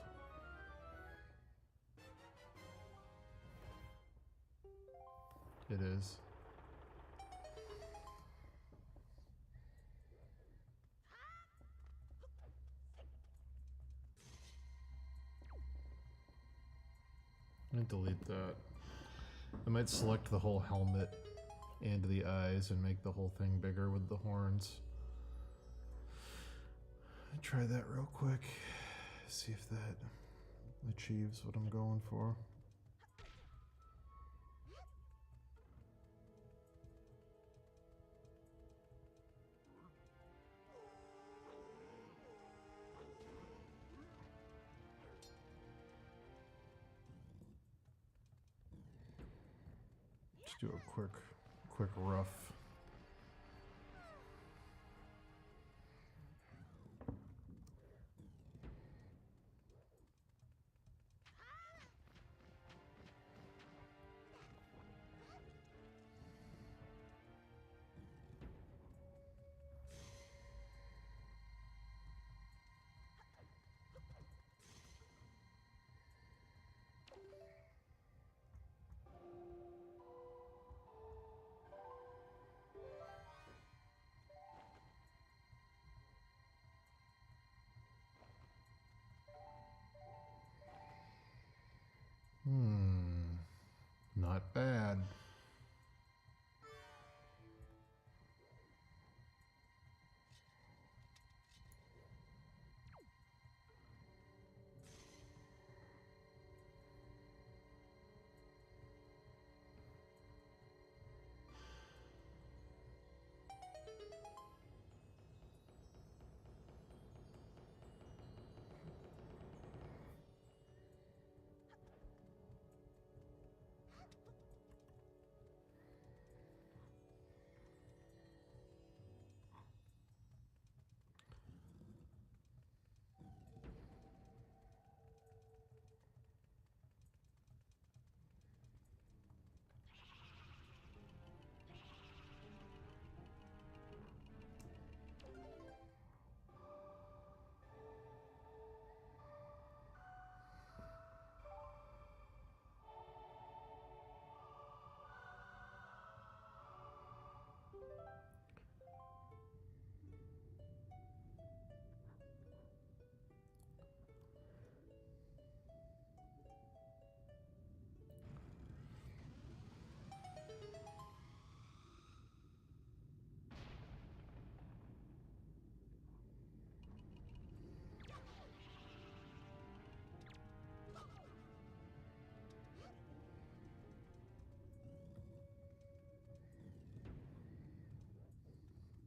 It is. I'm gonna delete that. I might select the whole helmet and the eyes and make the whole thing bigger with the horns. Try that real quick. See if that achieves what I'm going for. Just do a quick rough. Not bad.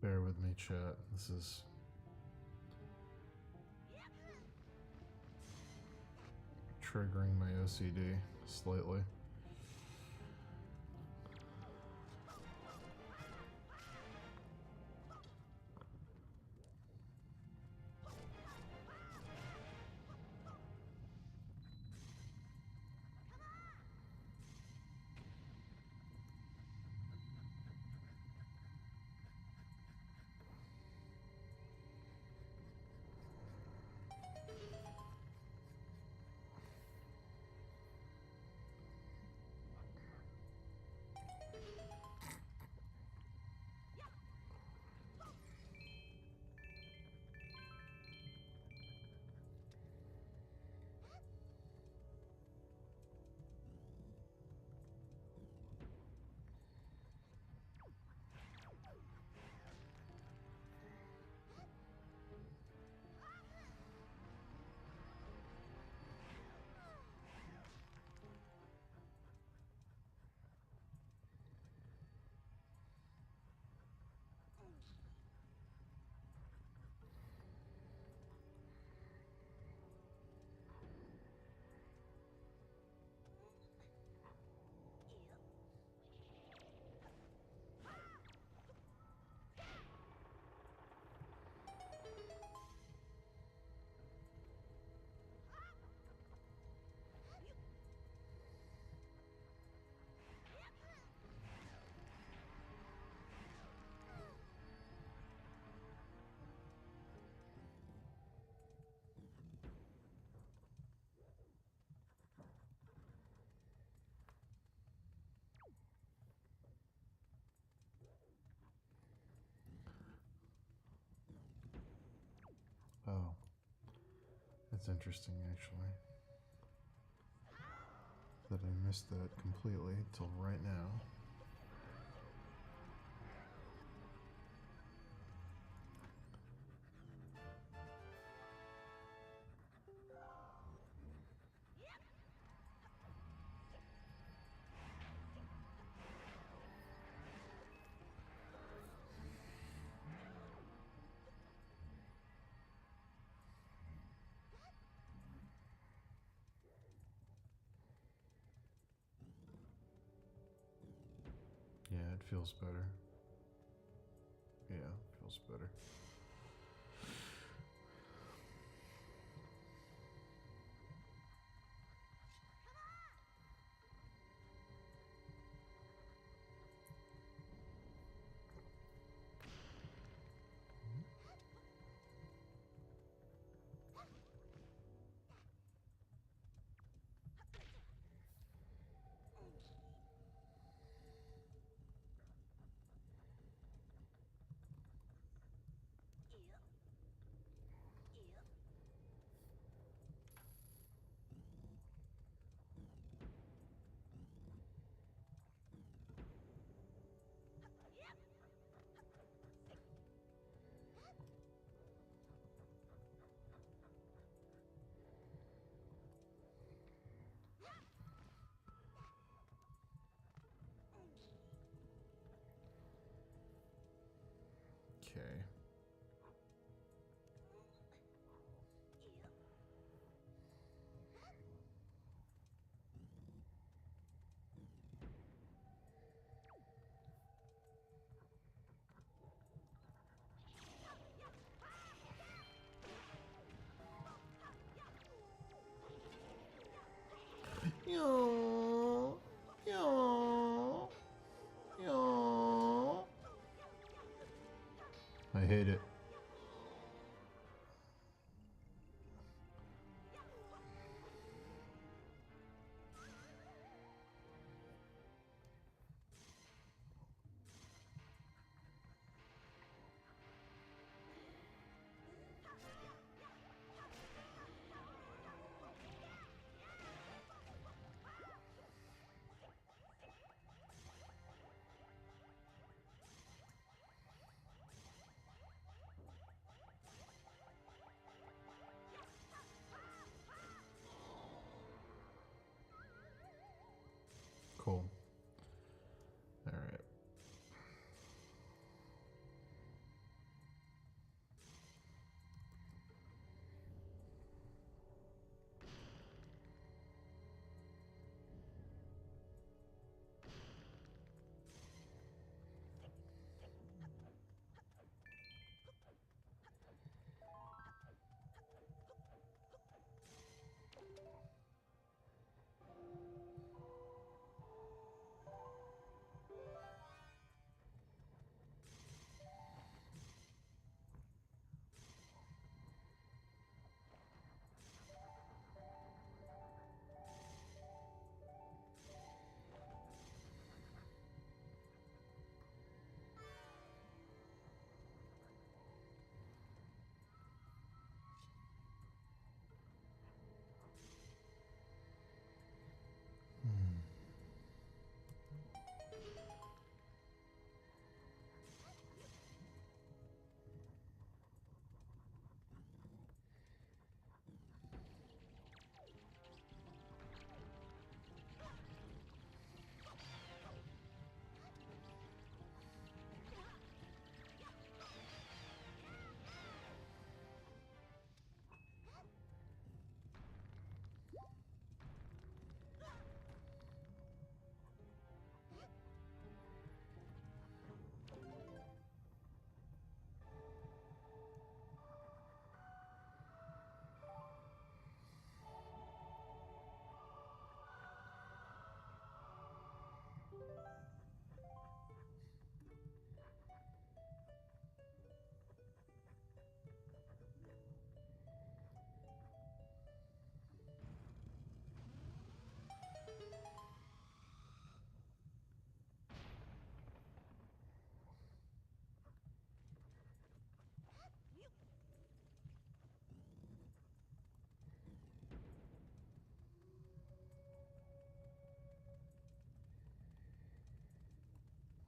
Bear with me, chat. This is triggering my OCD slightly. That's interesting, actually. That I missed that completely till right now. Yeah, it feels better. Yeah, it feels better. Okay. Yo, yo, yo. I hate it.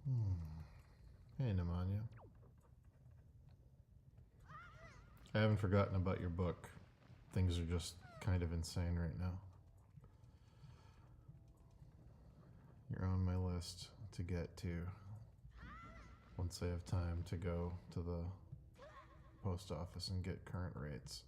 Hey, Nemanja. I haven't forgotten about your book. Things are just kind of insane right now. You're on my list to get to once I have time to go to the post office and get current rates.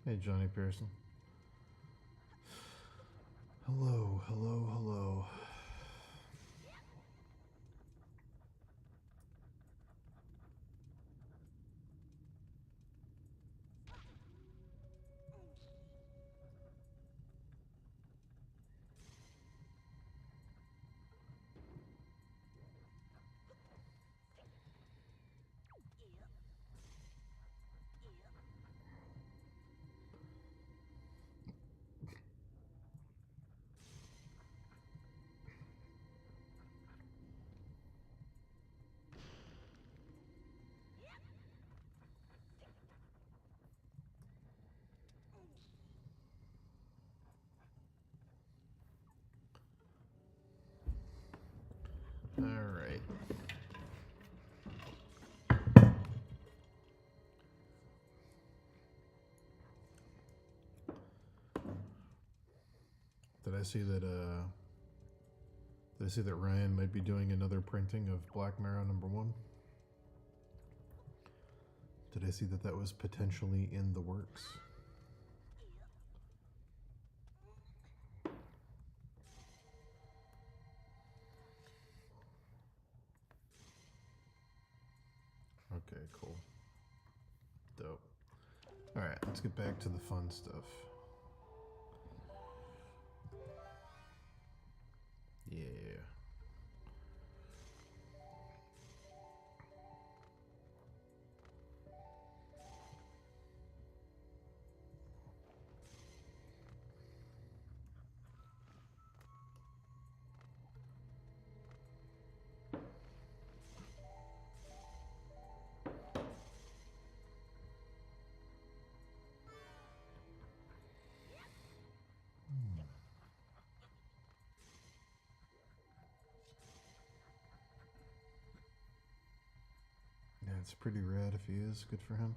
Hey, Johnny Pearson. Hello, hello, hello. Did I see that? Did I see that Ryan might be doing another printing of Black Mirror #1? Did I see that that was potentially in the works? Okay, cool. Dope. Alright, let's get back to the fun stuff. Yeah. Yeah, it's pretty rad if he is. Good for him.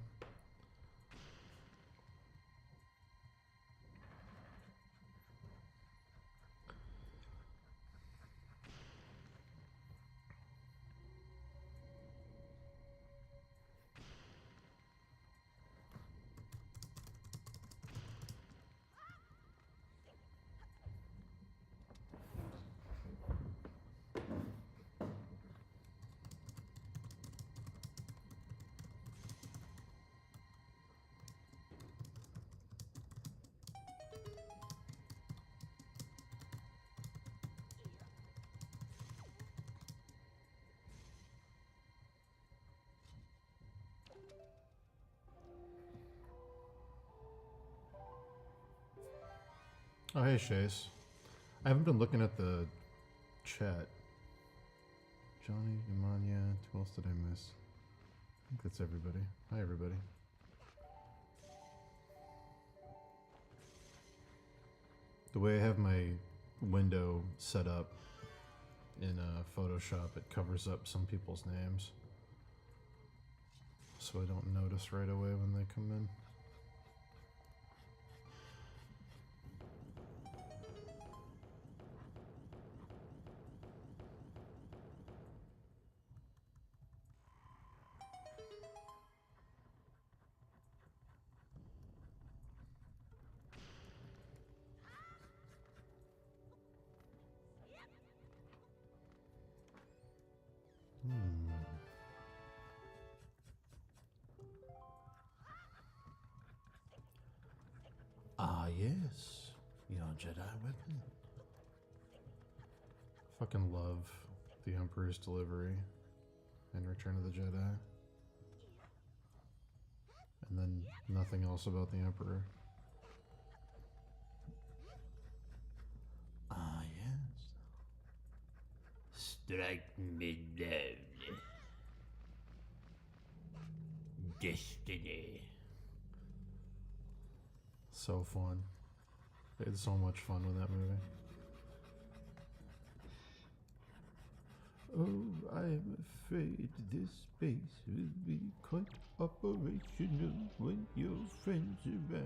Oh, hey, Chase. I haven't been looking at the chat. Johnny, Imania, who else did I miss? I think that's everybody. Hi, everybody. The way I have my window set up in Photoshop, it covers up some people's names. So I don't notice right away when they come in. Ah, yes. Your Jedi weapon. Fucking love the Emperor's delivery in Return of the Jedi. And then nothing else about the Emperor. Ah, yes. Strike me down. Destiny. So fun. They had so much fun with that movie. Oh, I am afraid this space will be quite operational when your friends arrive.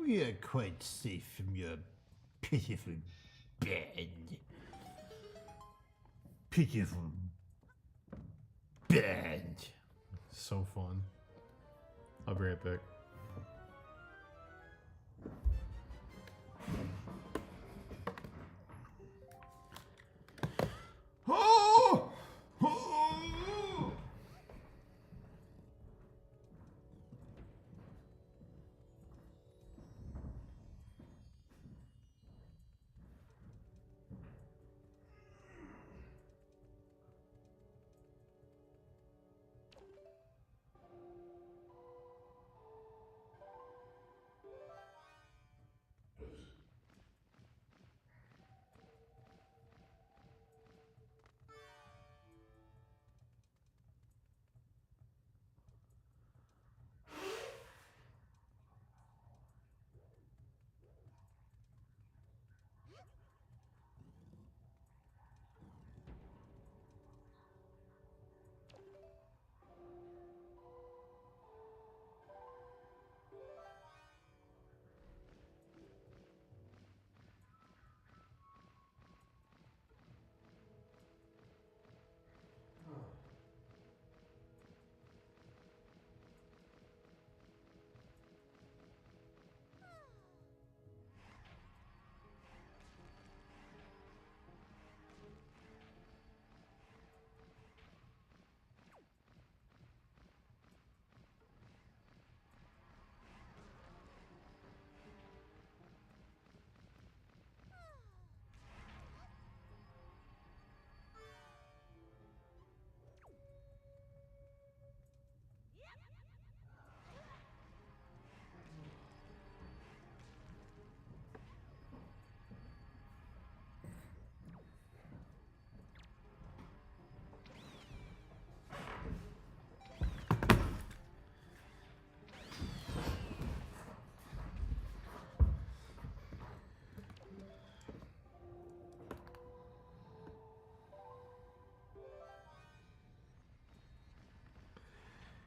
We are quite safe from your pitiful band. Pitiful band. So fun. I'll be right back. Oh! Oh!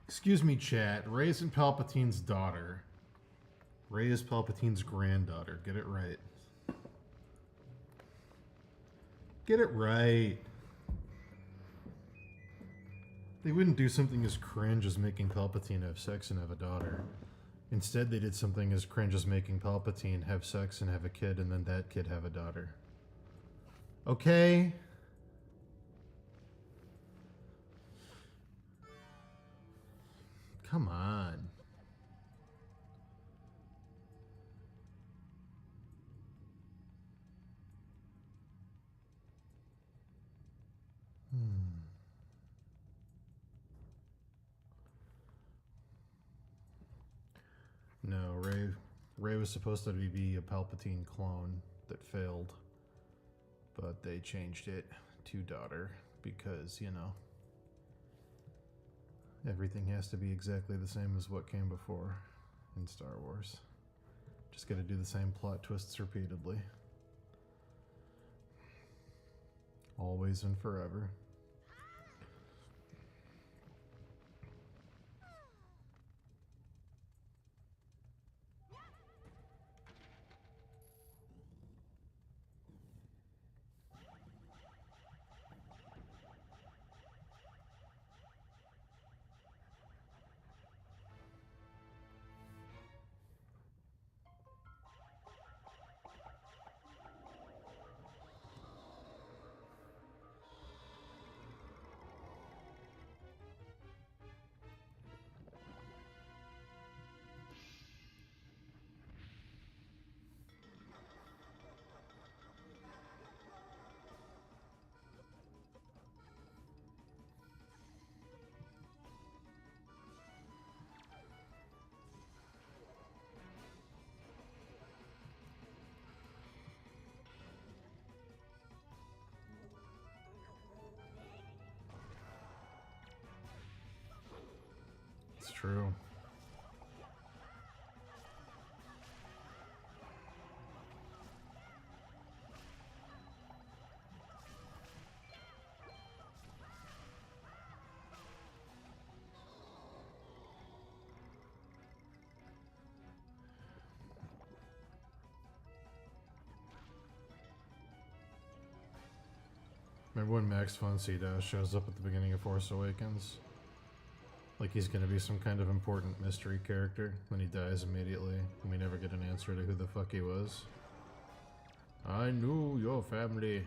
Excuse me, chat. Rey isn't Palpatine's daughter. Rey is Palpatine's granddaughter. Get it right. Get it right. They wouldn't do something as cringe as making Palpatine have sex and have a daughter. Instead, they did something as cringe as making Palpatine have sex and have a kid, and then that kid have a daughter. Okay? Come on. No, Rey was supposed to be a Palpatine clone that failed, but they changed it to daughter because, you know, everything has to be exactly the same as what came before in Star Wars. Just gotta do the same plot twists repeatedly. Always and forever. It's true. Remember when Max von Sydow shows up at the beginning of Force Awakens? Like he's gonna be some kind of important mystery character, then he dies immediately, and we never get an answer to who the fuck he was. I knew your family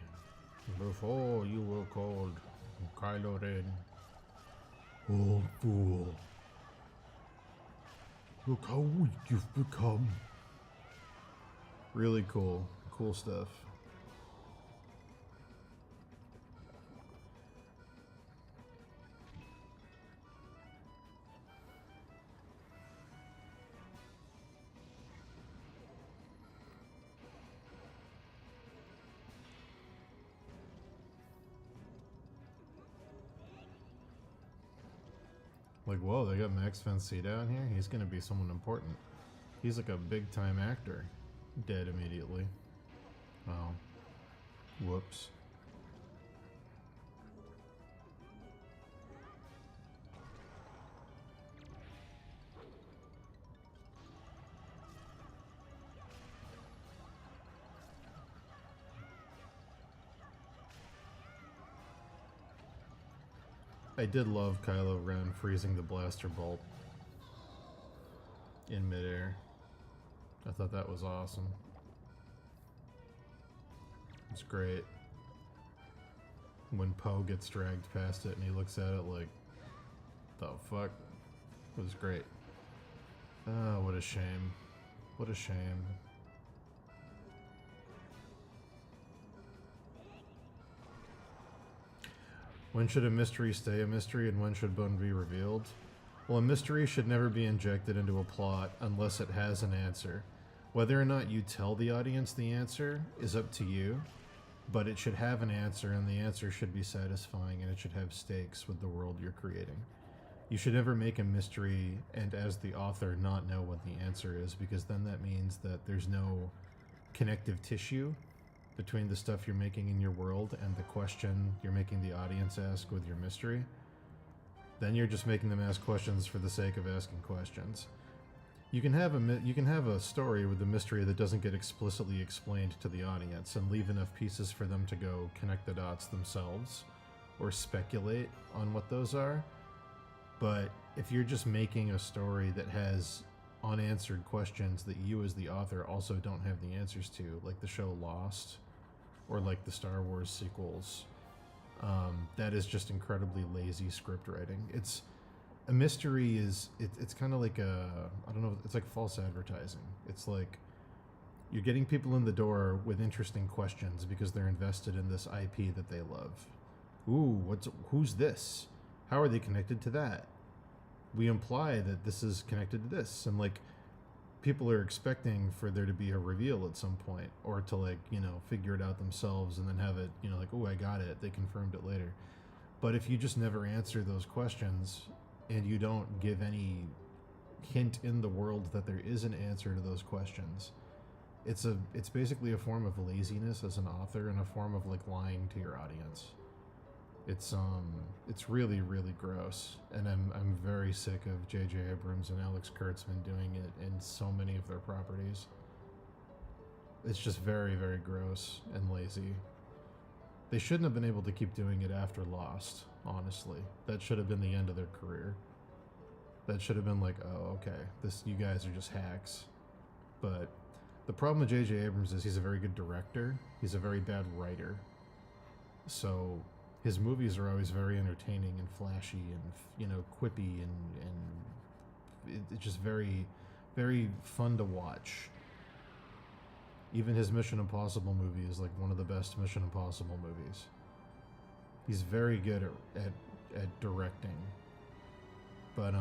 before you were called Kylo Ren. Old fool. Look how weak you've become. Really cool. Cool stuff. Like, whoa, they got Max von Sydow in here? He's gonna be someone important. He's like a big time actor. Dead immediately. Oh. Whoops. I did love Kylo Ren freezing the blaster bolt in midair. I thought that was awesome. It's great. When Poe gets dragged past it and he looks at it like, the fuck? It was great. Oh, what a shame. What a shame. When should a mystery stay a mystery and when should one be revealed? Well, a mystery should never be injected into a plot unless it has an answer. Whether or not you tell the audience the answer is up to you, but it should have an answer and the answer should be satisfying and it should have stakes with the world you're creating. You should never make a mystery and as the author not know what the answer is, because then that means that there's no connective tissue between the stuff you're making in your world and the question you're making the audience ask with your mystery. Then you're just making them ask questions for the sake of asking questions. You can have a story with a mystery that doesn't get explicitly explained to the audience and leave enough pieces for them to go connect the dots themselves or speculate on what those are. But if you're just making a story that has unanswered questions that you as the author also don't have the answers to, like the show Lost or like the Star Wars sequels, that is just incredibly lazy script writing. It's a mystery it's kind of like I don't know, it's like false advertising. It's like you're getting people in the door with interesting questions because they're invested in this IP that they love. Ooh, who's this? How are they connected to that? We imply that this is connected to this, and like people are expecting for there to be a reveal at some point, or to like, you know, figure it out themselves and then have it, you know, like, oh, I got it, they confirmed it later. But if you just never answer those questions and you don't give any hint in the world that there is an answer to those questions, it's basically a form of laziness as an author and a form of like lying to your audience. It's really, really gross, and I'm very sick of J.J. Abrams and Alex Kurtzman doing it in so many of their properties. It's just very, very gross and lazy. They shouldn't have been able to keep doing it after Lost, honestly. That should have been the end of their career. That should have been like, oh, okay, you guys are just hacks. But the problem with J.J. Abrams is he's a very good director. He's a very bad writer. So his movies are always very entertaining and flashy and, you know, quippy and it's just very, very fun to watch. Even his Mission Impossible movie is like one of the best Mission Impossible movies. He's very good at directing. But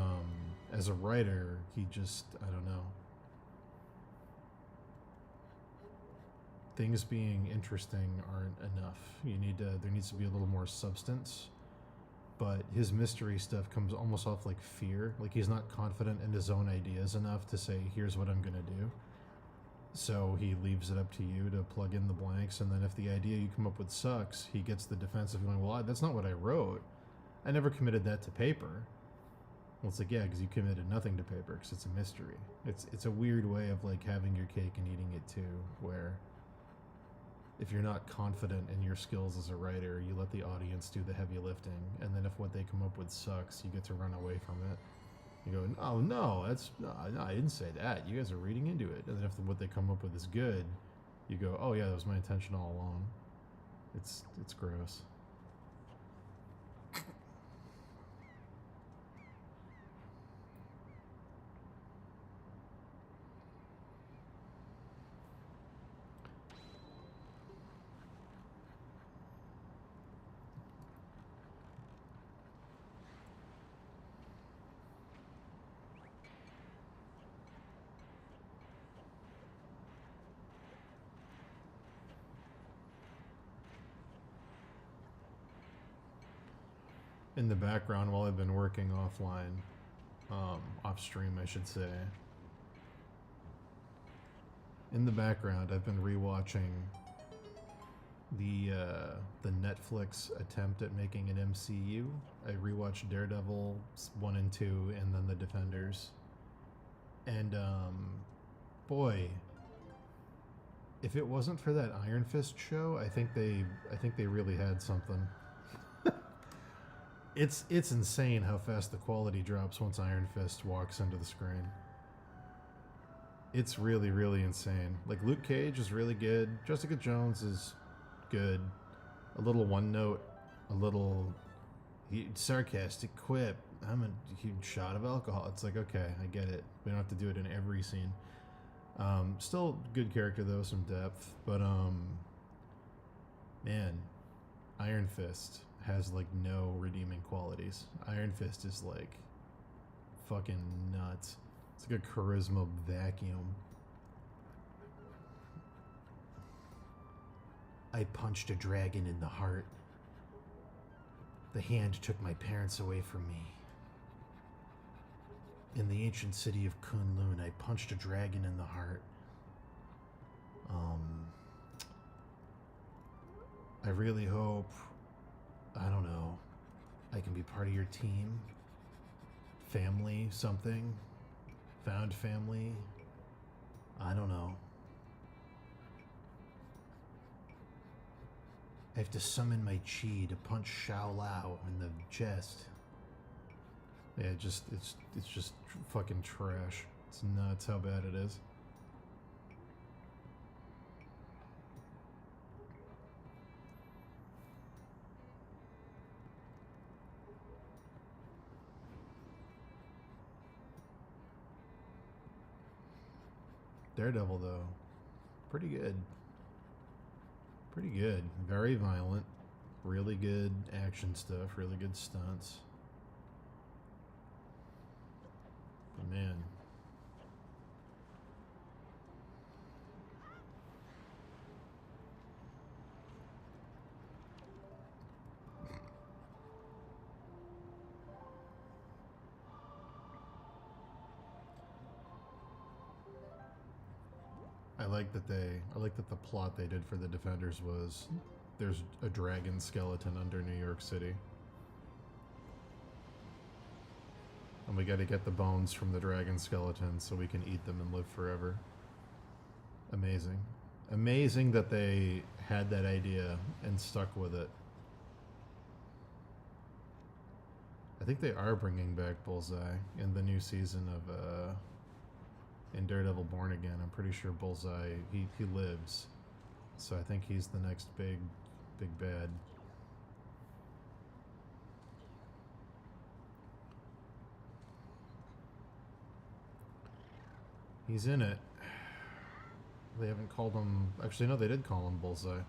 as a writer, he just, I don't know. Things being interesting aren't enough. There needs to be a little more substance. But his mystery stuff comes almost off like fear. Like he's not confident in his own ideas enough to say, here's what I'm gonna do. So he leaves it up to you to plug in the blanks, and then if the idea you come up with sucks, he gets the defensive going, well, that's not what I wrote. I never committed that to paper. Well, it's like, yeah, because you committed nothing to paper, because it's a mystery. It's a weird way of like having your cake and eating it too, where if you're not confident in your skills as a writer, you let the audience do the heavy lifting, and then if what they come up with sucks, you get to run away from it. You go, oh no, no, I didn't say that. You guys are reading into it. And then if what they come up with is good, you go, oh yeah, that was my intention all along. It's gross. In the background while I've been working offline, off stream, I should say. In the background, I've been rewatching the Netflix attempt at making an MCU. I rewatched Daredevil 1 and 2, and then The Defenders. And boy, if it wasn't for that Iron Fist show, I think they really had something. It's insane how fast the quality drops once Iron Fist walks into the screen. It's really, really insane. Like, Luke Cage is really good. Jessica Jones is good. A little one note, a little sarcastic quip. I'm a huge shot of alcohol. It's like, okay, I get it. We don't have to do it in every scene. Still good character though, some depth. But man, Iron Fist has like no redeeming qualities. Iron Fist is like fucking nuts. It's like a charisma vacuum. I punched a dragon in the heart. The hand took my parents away from me. In the ancient city of Kunlun, I punched a dragon in the heart. I really hope, I don't know, I can be part of your team. Family, something. Found family. I don't know. I have to summon my chi to punch Xiao Lao in the chest. Yeah, it's just fucking trash. It's nuts how bad it is. Daredevil though, pretty good. Pretty good. Very violent. Really good action stuff. Really good stunts. But man. I like that the plot they did for the Defenders was there's a dragon skeleton under New York City. And we gotta get the bones from the dragon skeleton so we can eat them and live forever. Amazing. Amazing that they had that idea and stuck with it. I think they are bringing back Bullseye in the new season of in Daredevil Born Again. I'm pretty sure Bullseye, he lives. So I think he's the next big bad. He's in it. They haven't called him... Actually, no, they did call him Bullseye.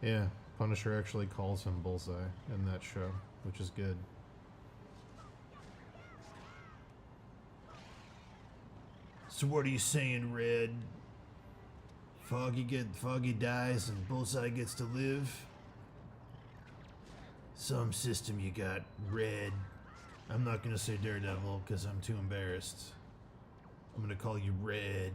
Yeah, Punisher actually calls him Bullseye in that show, which is good. So what are you saying, Red? Foggy dies and Bullseye gets to live? Some system you got, Red. I'm not gonna say Daredevil because I'm too embarrassed. I'm gonna call you Red.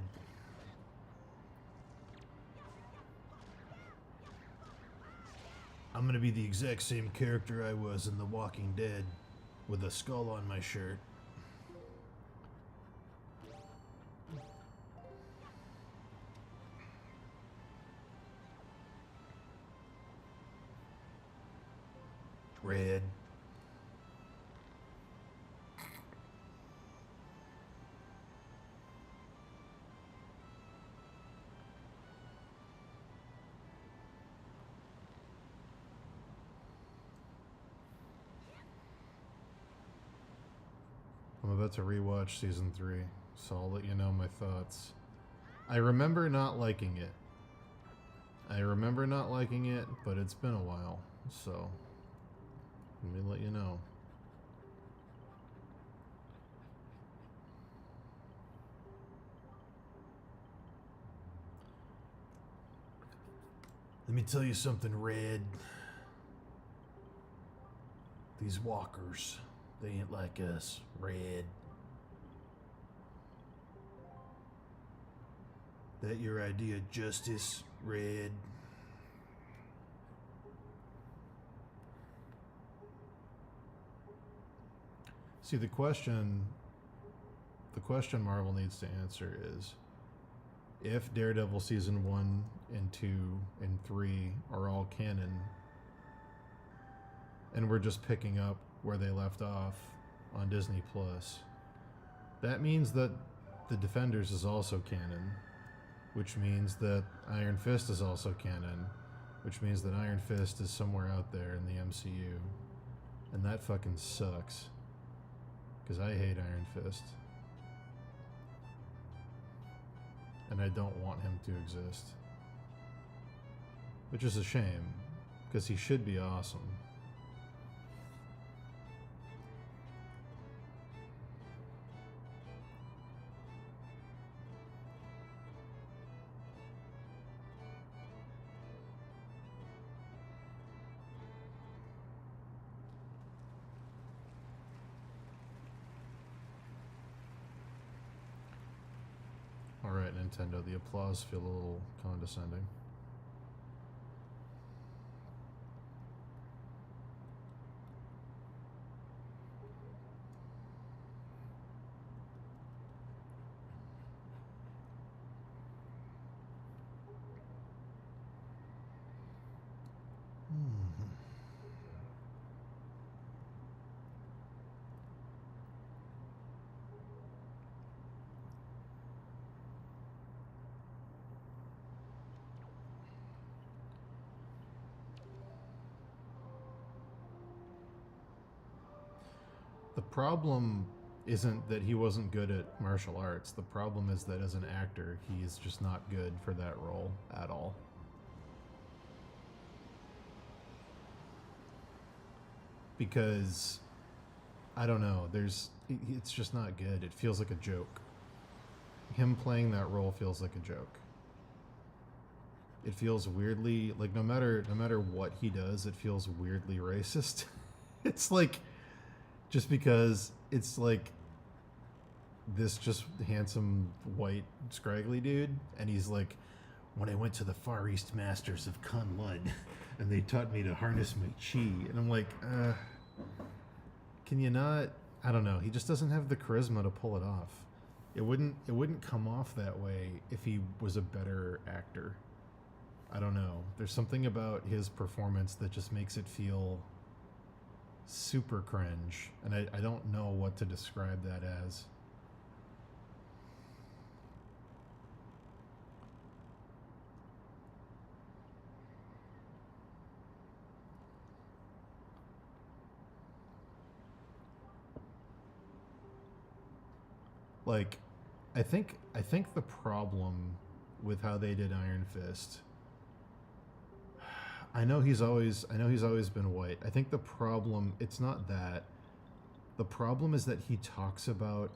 I'm gonna be the exact same character I was in The Walking Dead, with a skull on my shirt. Red. I'm about to rewatch season 3, so I'll let you know my thoughts. I remember not liking it. But it's been a while, so let me let you know. Let me tell you something, Red. These walkers, they ain't like us, Red. That your idea of justice, Red? See, the question Marvel needs to answer is, if Daredevil season 1 and 2 and 3 are all canon, and we're just picking up where they left off on Disney Plus, that means that The Defenders is also canon, which means that Iron Fist is also canon, which means that Iron Fist is somewhere out there in the MCU. And that fucking sucks. Because I hate Iron Fist. And I don't want him to exist. Which is a shame, because he should be awesome. Alright, Nintendo, the applause feel a little condescending. The problem isn't that he wasn't good at martial arts. The problem is that as an actor, he is just not good for that role at all. Because, I don't know, it's just not good. It feels like a joke. Him playing that role feels like a joke. It feels weirdly, like no matter what he does, it feels weirdly racist. It's like, just because it's like this just handsome white scraggly dude, and he's like, when I went to the Far East Masters of Kunlun and they taught me to harness my chi, and I'm like, can you not? I don't know, he just doesn't have the charisma to pull it off. It wouldn't come off that way if he was a better actor. I don't know, there's something about his performance that just makes it feel super cringe, and I don't know what to describe that as. Like, I think the problem with how they did Iron Fist, I know he's always been white. I think the problem, it's not that. The problem is that he talks about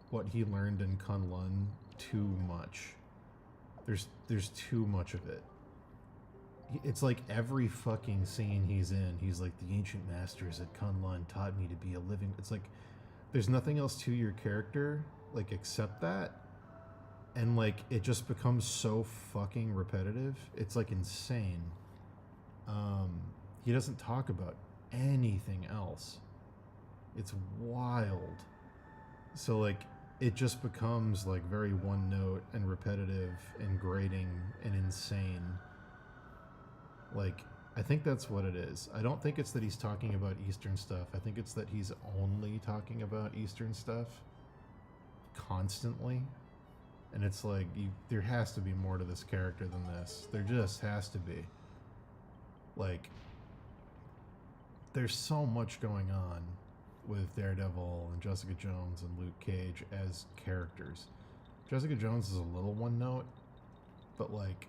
what he learned in Kunlun too much. There's too much of it. It's like every fucking scene he's in, he's like, the ancient masters at Kunlun taught me to be a living. It's like, there's nothing else to your character, like, except that. And like, it just becomes so fucking repetitive. It's like insane. He doesn't talk about anything else. It's wild. So like, it just becomes like very one note and repetitive and grating and insane. Like, I think that's what it is. I don't think it's that he's talking about Eastern stuff. I think it's that he's only talking about Eastern stuff constantly. And it's like, there has to be more to this character than this. There just has to be. Like, there's so much going on with Daredevil and Jessica Jones and Luke Cage as characters. Jessica Jones is a little one note, but like,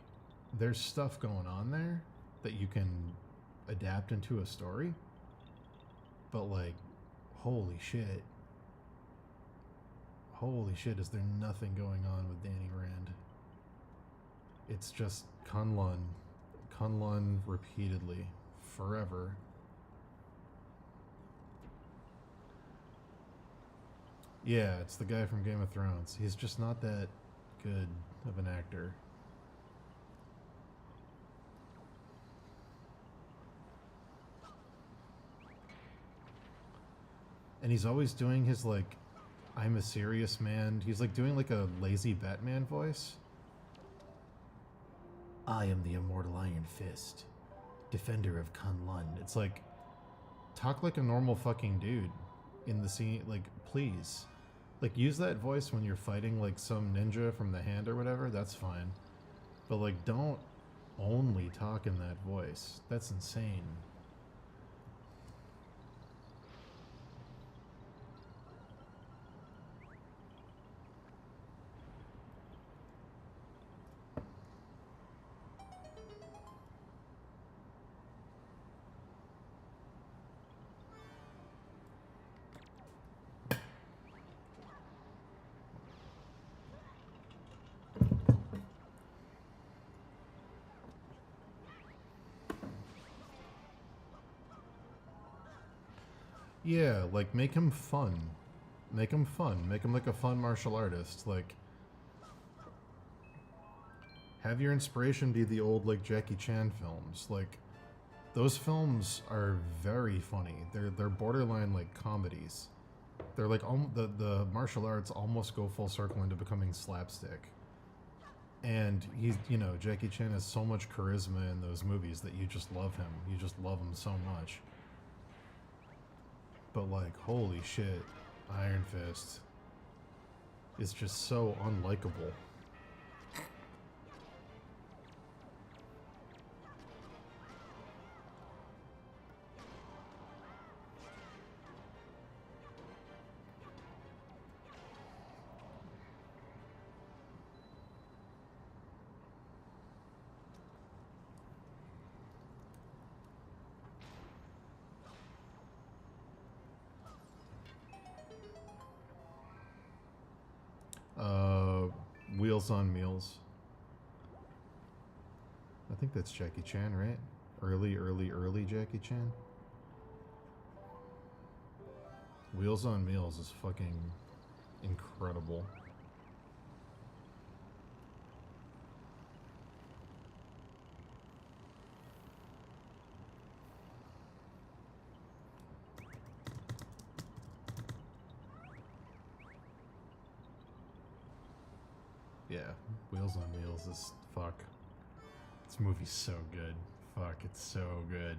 there's stuff going on there that you can adapt into a story. But like, holy shit, is there nothing going on with Danny Rand? It's just Kunlun repeatedly, forever. Yeah, it's the guy from Game of Thrones. He's just not that good of an actor. And he's always doing his like, I'm a serious man. He's like doing like a lazy Batman voice. I am the immortal Iron Fist, defender of Kunlun. It's like, talk like a normal fucking dude in the scene. Like, please. Like, use that voice when you're fighting like some ninja from the Hand or whatever. That's fine. But like, don't only talk in that voice. That's insane. Yeah, like, make him fun. Make him fun. Make him like a fun martial artist. Like, have your inspiration be the old like Jackie Chan films. Like, those films are very funny. They're borderline like comedies. They're like the martial arts almost go full circle into becoming slapstick. And he's, Jackie Chan has so much charisma in those movies that you just love him. You just love him so much. But like, holy shit, Iron Fist is just so unlikable. Wheels on Meals. I think that's Jackie Chan, right? Early Jackie Chan. Wheels on Meals is fucking incredible. Yeah, Wheels on Meals is fuck. This movie's so good. Fuck, it's so good.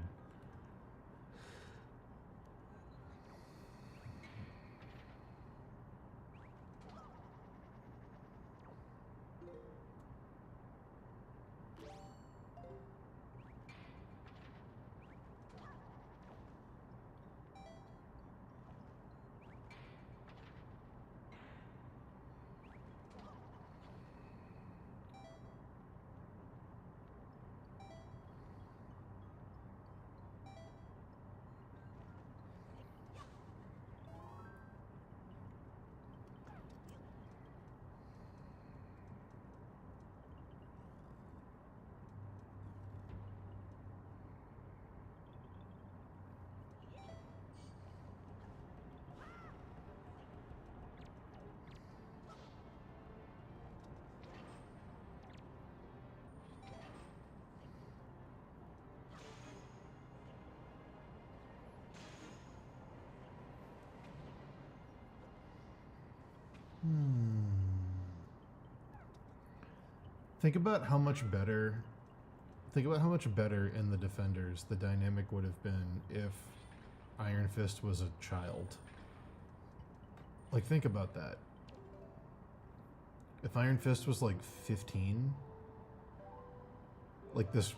Think about how much better Think about how much better in the Defenders the dynamic would have been if Iron Fist was a child. Like, think about that. If Iron Fist was like 15, like this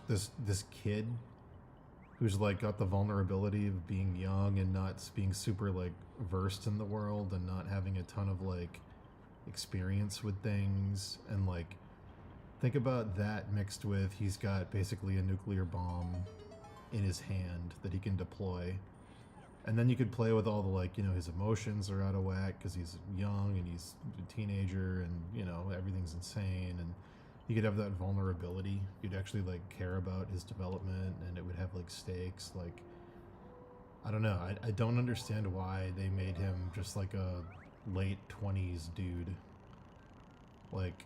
kid who's like got the vulnerability of being young and not being super like versed in the world and not having a ton of like experience with things, and like think about that mixed with he's got basically a nuclear bomb in his hand that he can deploy. And then you could play with all the, like, you know, his emotions are out of whack because he's young and he's a teenager and, you know, everything's insane. And you could have that vulnerability. You'd actually, like, care about his development and it would have, like, stakes. Like, I don't know. I don't understand why they made him just, like, a late 20s dude. Like,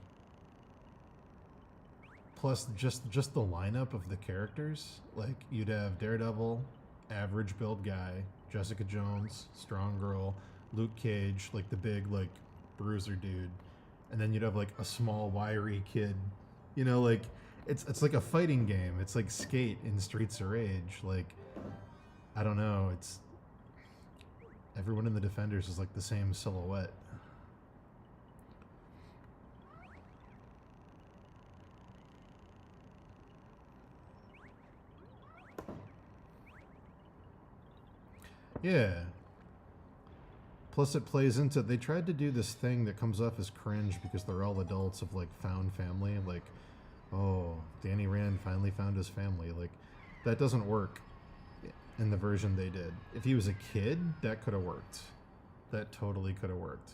plus just the lineup of the characters. Like, you'd have Daredevil, average build guy, Jessica Jones, strong girl, Luke Cage, like the big like bruiser dude, and then you'd have like a small wiry kid, you know, like it's like a fighting game. It's like Skate in Streets of Rage. Like, I don't know, it's everyone in the Defenders is like the same silhouette. Yeah. Plus it plays into, they tried to do this thing that comes off as cringe because they're all adults of like found family, like, oh, Danny Rand finally found his family. Like, that doesn't work in the version they did. If he was a kid, that could have worked. That totally could have worked.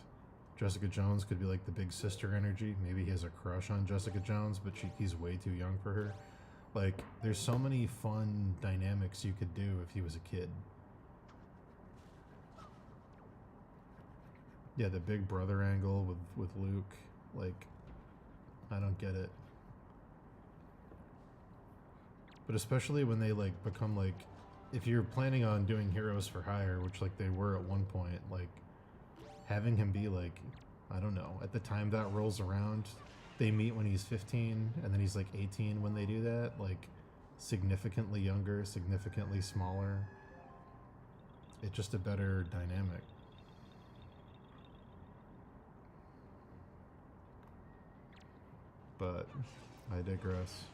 Jessica Jones could be like the big sister energy. Maybe he has a crush on Jessica Jones, but he's way too young for her. Like, there's so many fun dynamics you could do if he was a kid. Yeah, the big brother angle with Luke. Like, I don't get it. But especially when they, like, become, like... If you're planning on doing Heroes for Hire, which, like, they were at one point, like, having him be, like... I don't know. At the time that rolls around, they meet when he's 15, and then he's, like, 18 when they do that. Like, significantly younger, significantly smaller. It's just a better dynamic. But I digress.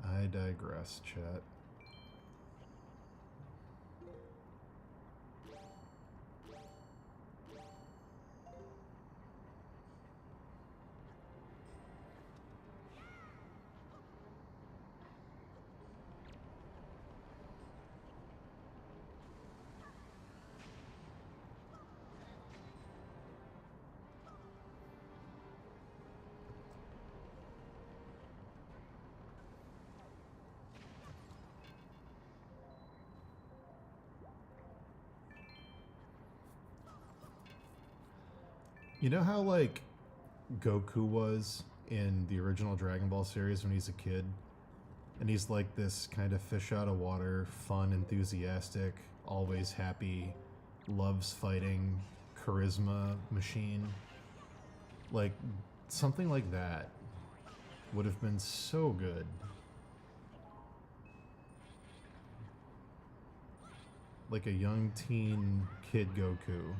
I digress, chat. You know how, like, Goku was in the original Dragon Ball series when he's a kid? And he's like this kind of fish out of water, fun, enthusiastic, always happy, loves fighting, charisma machine. Like, something like that would have been so good. Like a young teen kid Goku.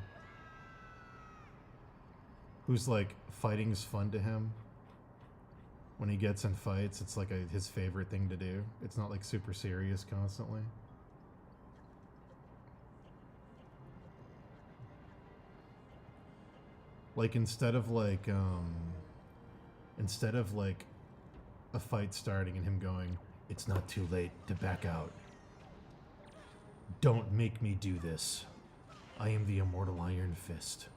Who's like, fighting's fun to him. When he gets in fights, it's like his favorite thing to do. It's not like super serious constantly. Like, instead of like a fight starting and him going, "It's not too late to back out. Don't make me do this. I am the immortal Iron Fist,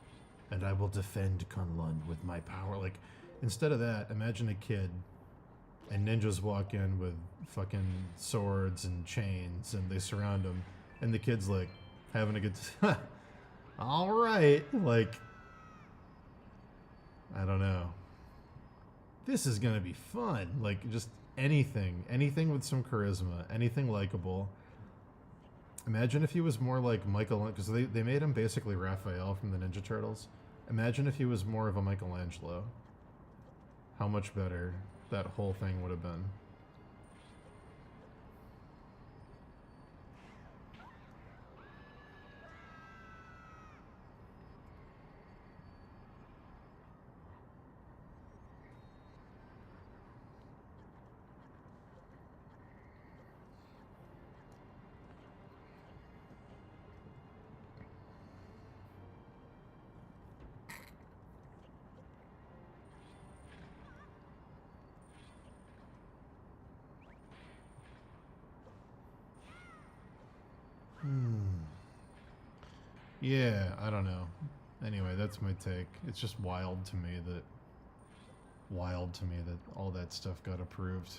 and I will defend Kunlun with my power." Like, instead of that, imagine a kid and ninjas walk in with fucking swords and chains and they surround him, and the kid's like having a good all right, like, I don't know. This is gonna be fun. Like, just anything with some charisma, anything likable. Imagine if he was more like because they made him basically Raphael from the Ninja Turtles. Imagine if he was more of a Michelangelo. How much better that whole thing would have been. Yeah, I don't know. Anyway, that's my take. It's just wild to me that all that stuff got approved.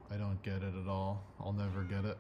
I don't get it at all. I'll never get it.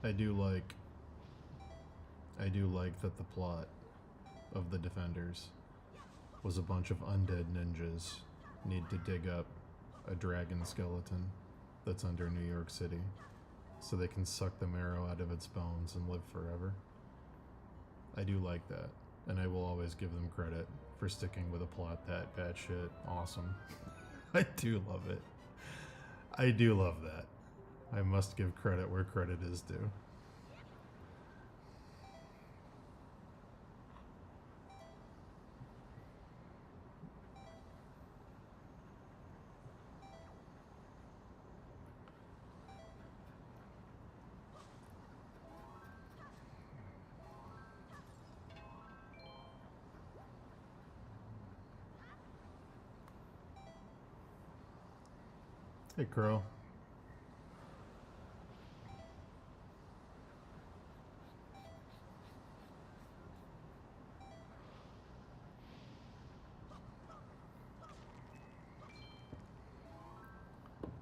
I do like that the plot of the Defenders was a bunch of undead ninjas need to dig up a dragon skeleton that's under New York City so they can suck the marrow out of its bones and live forever. I do like that, and I will always give them credit for sticking with a plot that batshit awesome. I do love it. I do love that. I must give credit where credit is due. Hey, Crow.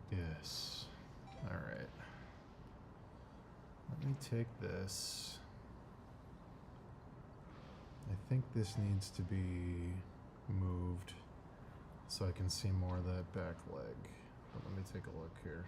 Yes. All right. Let me take this. I think this needs to be moved so I can see more of that back leg. But let me take a look here.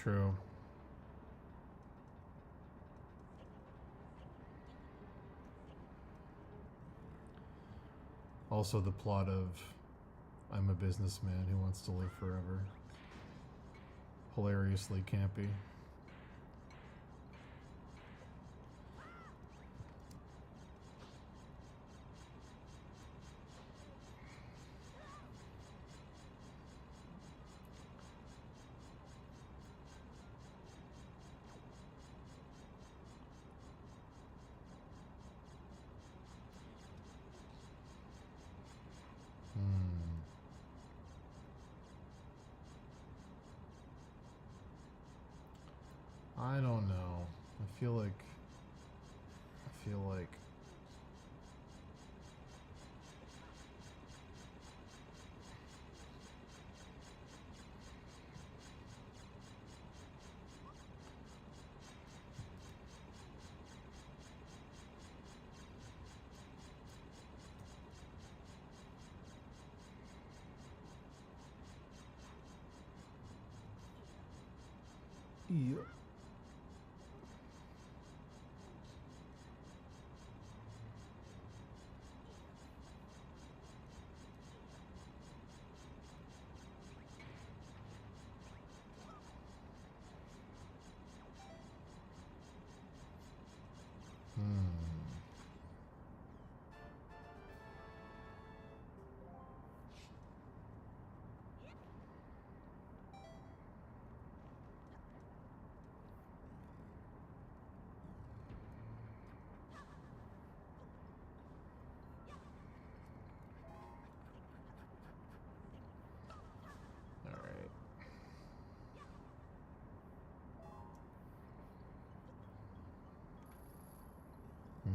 True. Also, the plot of I'm a businessman who wants to live forever. Hilariously campy. Hmm. I don't know. I feel like. I feel like. Yeah. Hmm. All right. Hmm.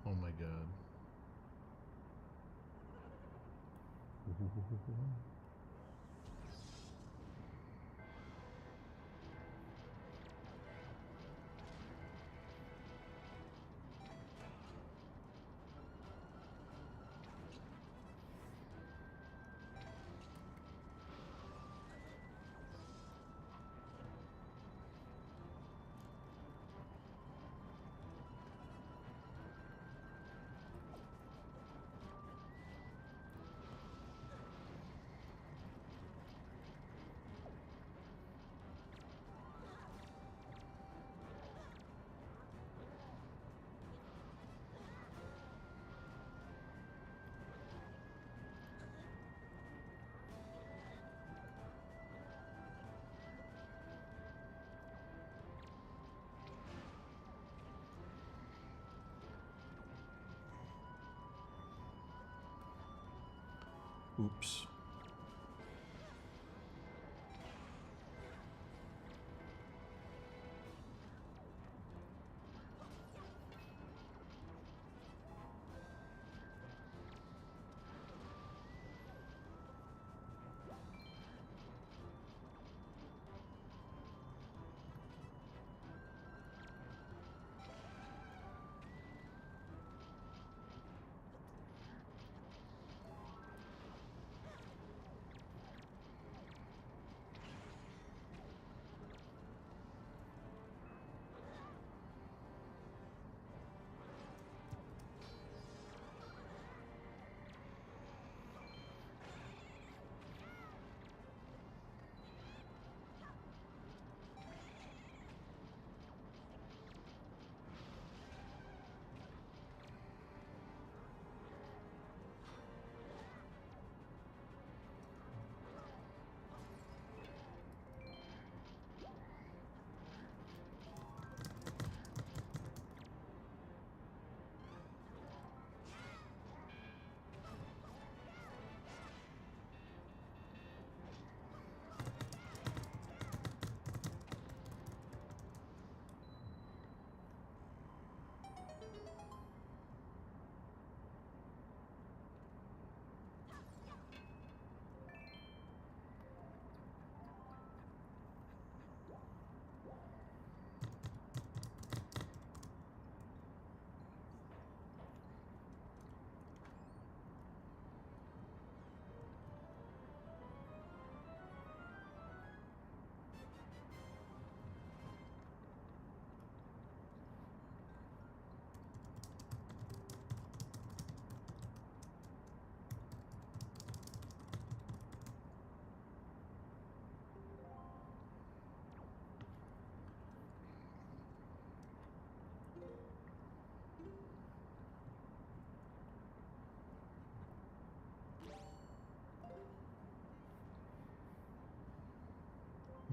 Oh my god. Oops.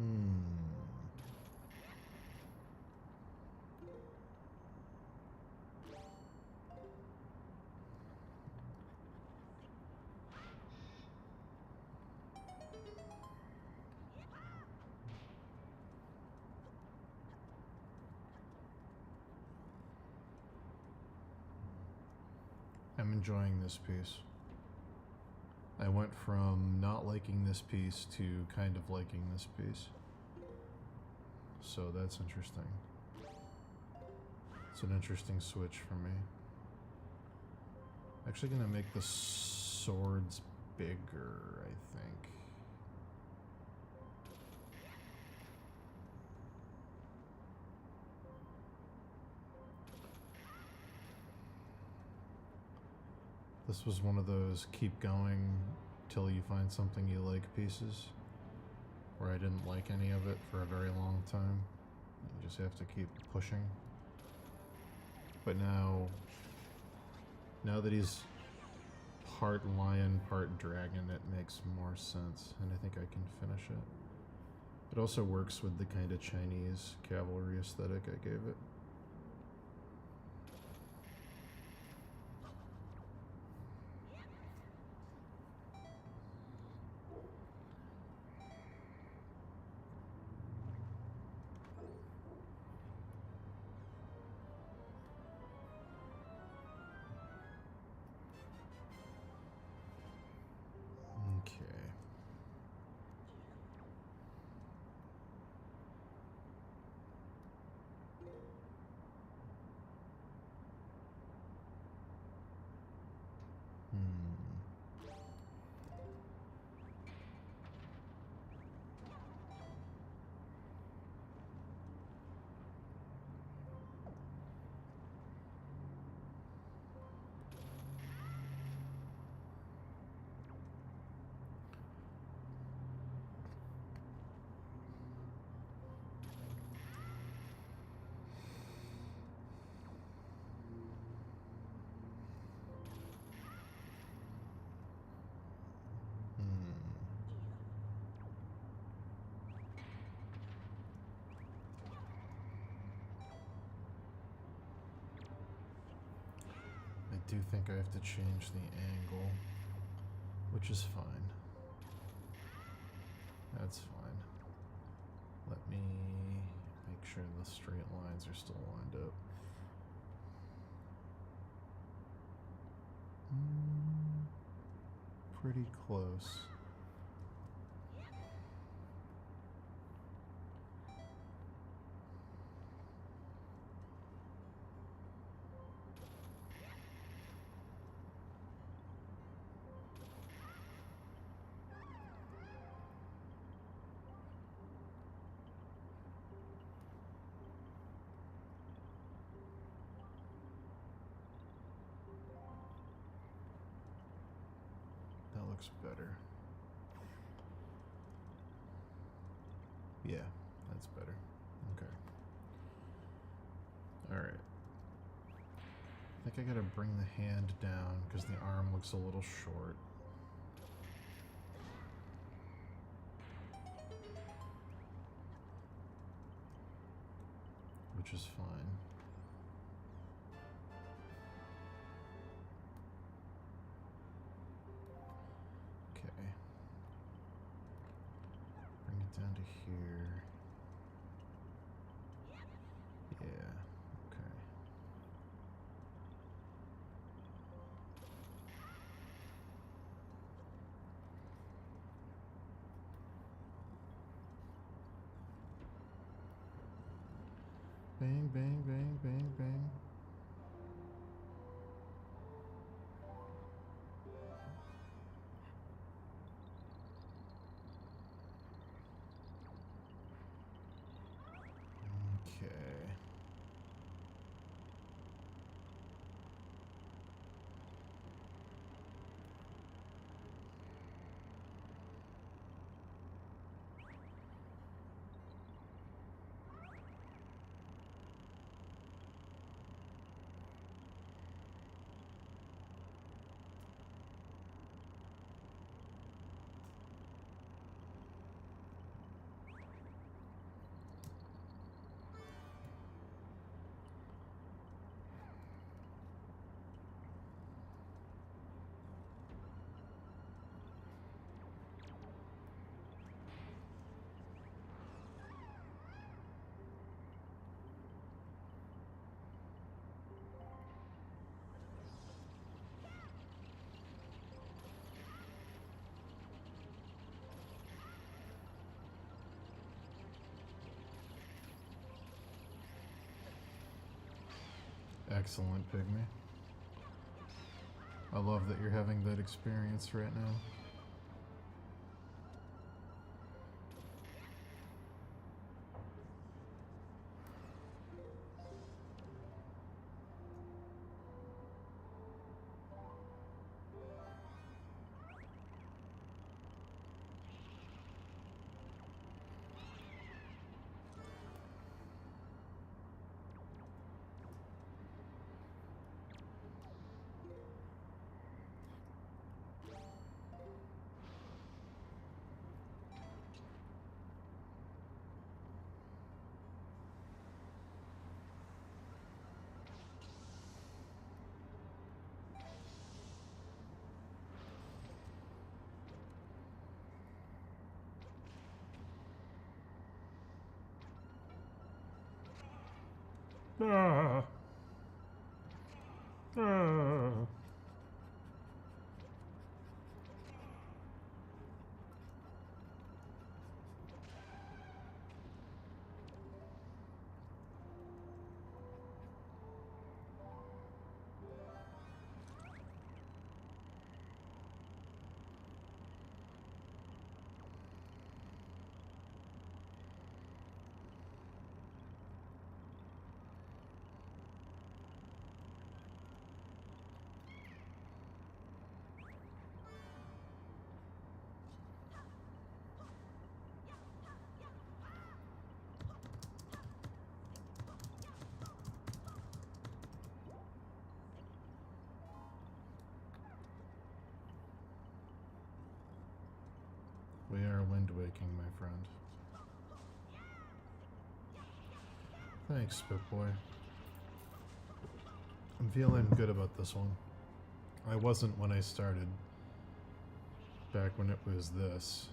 Hmm. I'm enjoying this piece. I went from not liking this piece to kind of liking this piece. So that's interesting. It's an interesting switch for me. Actually gonna make the swords bigger, I think. This was one of those keep going till you find something you like pieces, where I didn't like any of it for a very long time. You just have to keep pushing. But now that he's part lion, part dragon, it makes more sense, and I think I can finish it. It also works with the kind of Chinese cavalry aesthetic I gave it. Okay. I do think I have to change the angle, which is fine. That's fine. Let me make sure the straight lines are still lined up. Pretty close. That looks better. Yeah, that's better. Okay. Alright. I think I gotta bring the hand down because the arm looks a little short. Which is fine. Okay. Bring it down to here. Yeah, okay. Bang, bang, bang, bang, bang. Okay. Excellent, Pygmy. I love that you're having that experience right now. Ah. Ah. We are wind waking, my friend. Thanks, Spitboy. I'm feeling good about this one. I wasn't when I started. Back when it was this.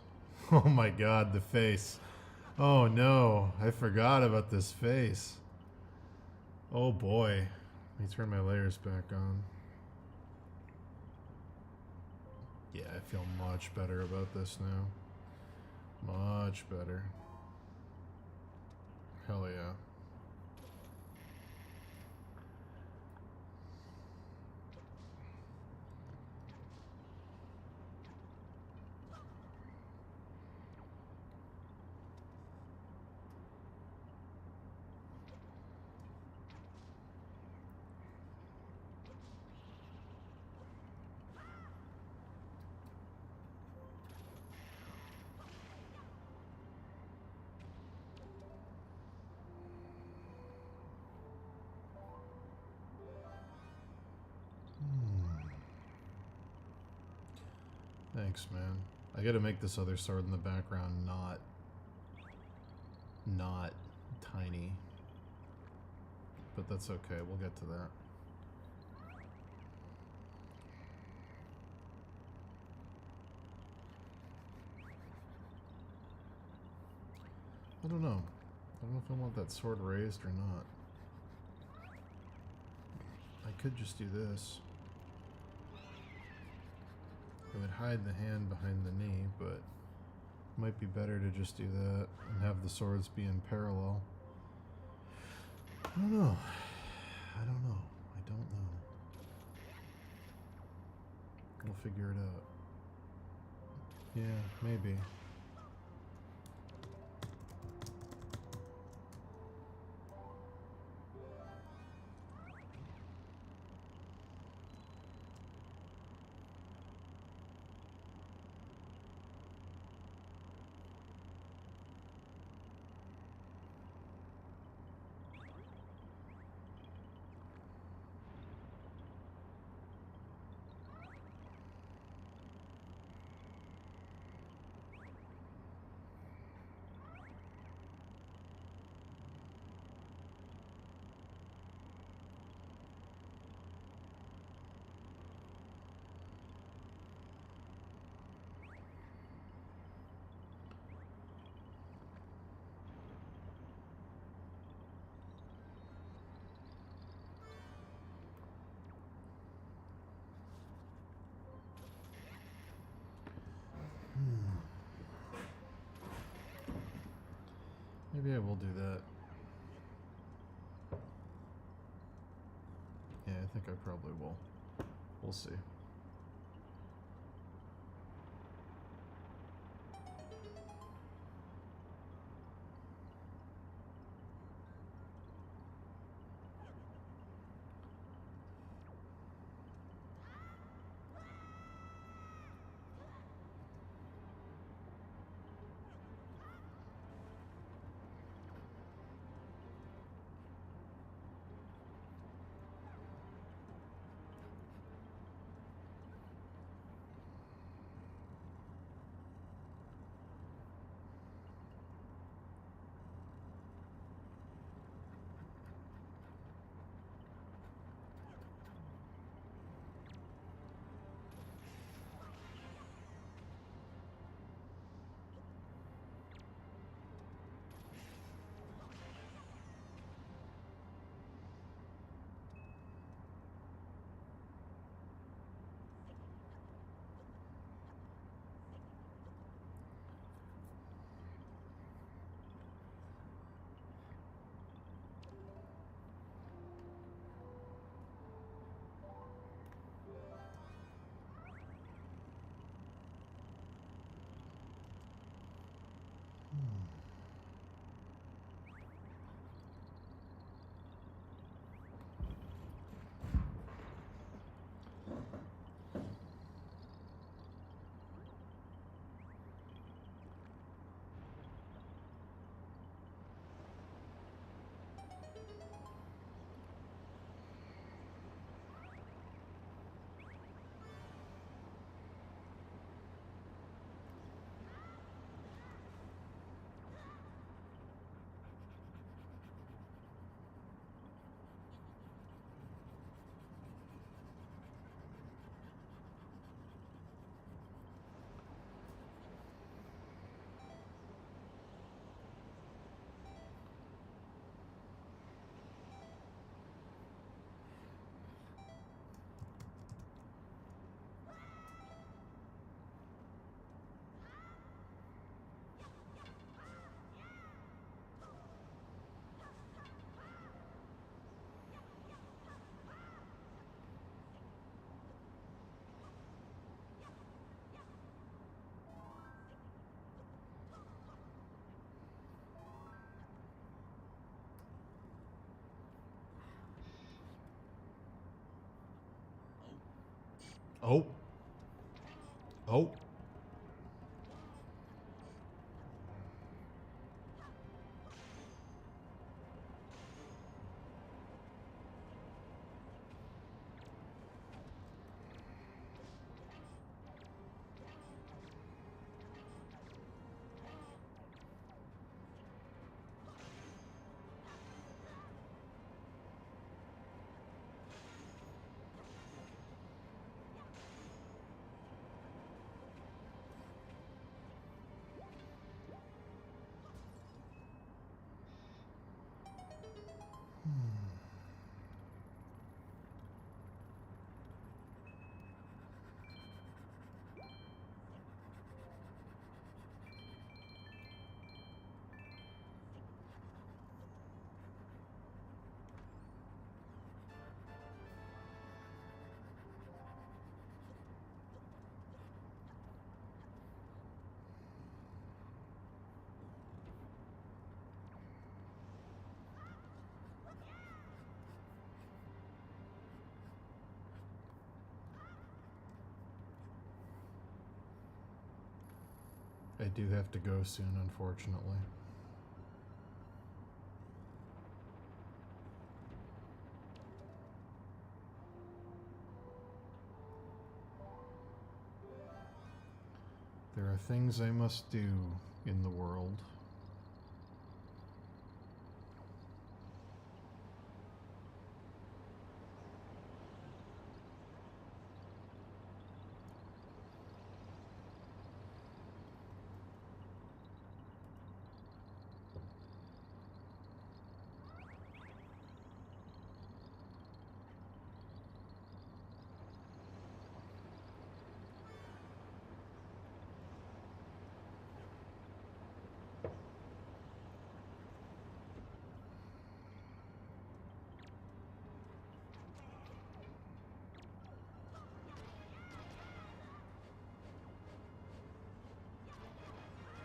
Oh my god, the face. Oh no, I forgot about this face. Oh boy. Let me turn my layers back on. Yeah, I feel much better about this now. Much better. Hell yeah. Thanks, man. I gotta make this other sword in the background not tiny. But that's okay, we'll get to that. I don't know. I don't know if I want that sword raised or not. I could just do this. It would hide the hand behind the knee, but it might be better to just do that and have the swords be in parallel. I don't know. I don't know. I don't know. We'll figure it out. Yeah, maybe. Maybe I will do that. I think I probably will. We'll see. Oh. Oh. I do have to go soon, unfortunately. There are things I must do in the world.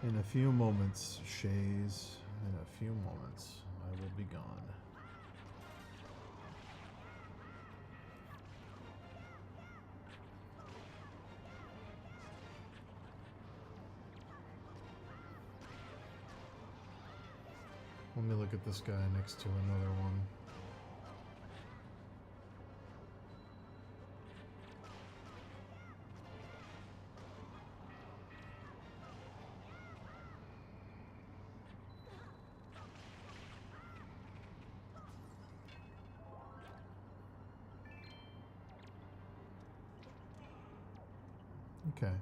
In a few moments, Shays. In a few moments, I will be gone. Let me look at this guy next to another one. Okay.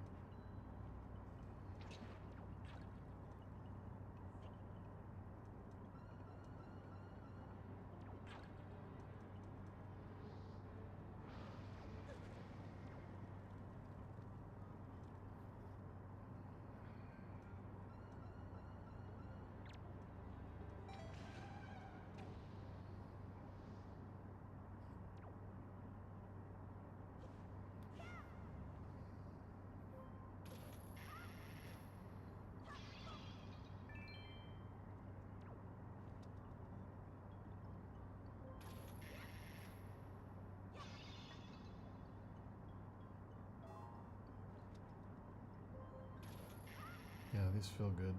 Yeah, these feel good.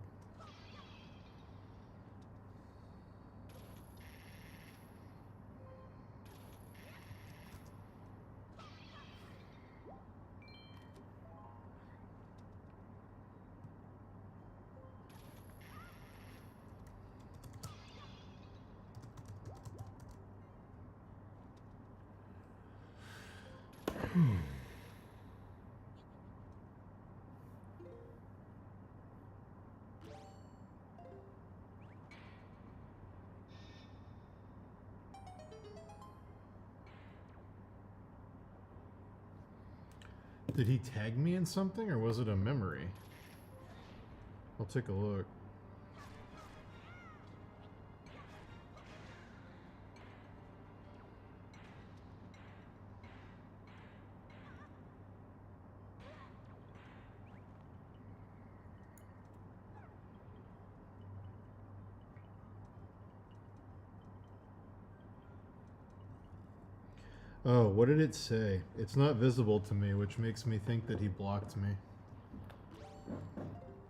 Did he tag me in something, or was it a memory? I'll take a look. Oh, what did it say? It's not visible to me, which makes me think that he blocked me.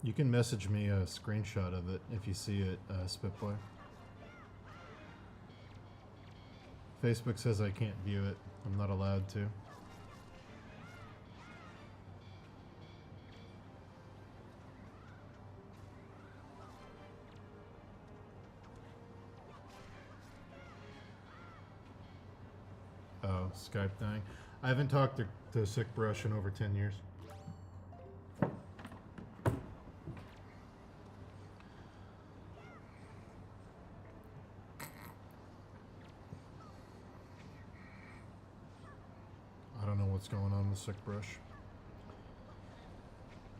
You can message me a screenshot of it if you see it, Spitboy. Facebook says I can't view it. I'm not allowed to. Oh, Skype dying. I haven't talked to Sick Brush in over 10 years. I don't know what's going on with Sick Brush.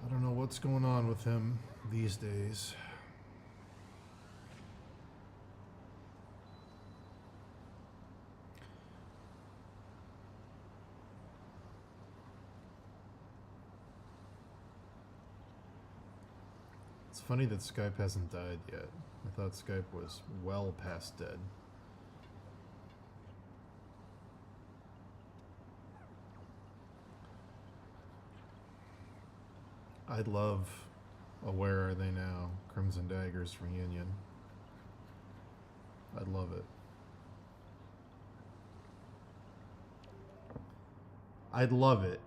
I don't know what's going on with him these days. It's funny that Skype hasn't died yet. I thought Skype was well past dead. I'd love a Where Are They Now? Crimson Daggers reunion. I'd love it. I'd love it.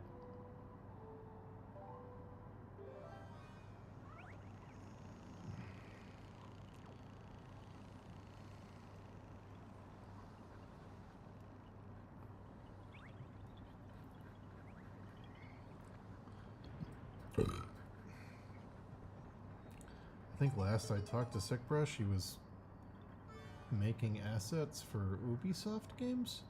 I think last I talked to Sickbrush, he was making assets for Ubisoft games.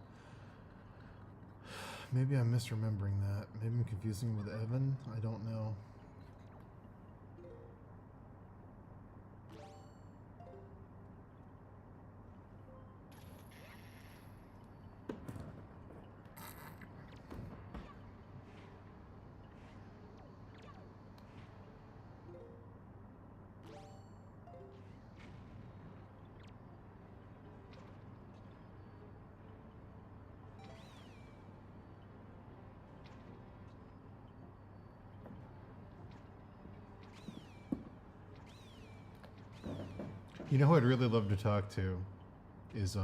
Maybe I'm misremembering that. Maybe I'm confusing him with Evan. I don't know. You know who I'd really love to talk to is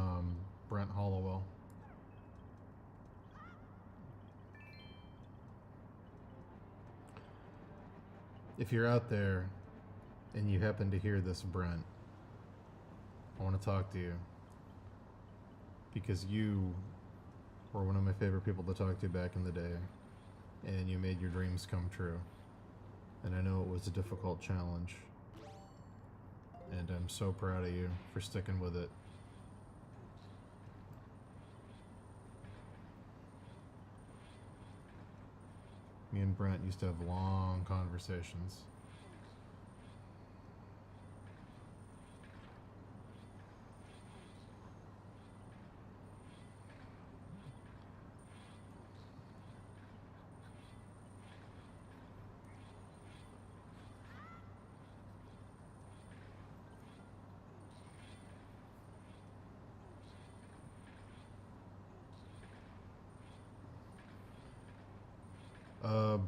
Brent Hollowell. If you're out there and you happen to hear this, Brent, I want to talk to you because you were one of my favorite people to talk to back in the day, and you made your dreams come true. And I know it was a difficult challenge, and I'm so proud of you for sticking with it. Me and Brent used to have long conversations.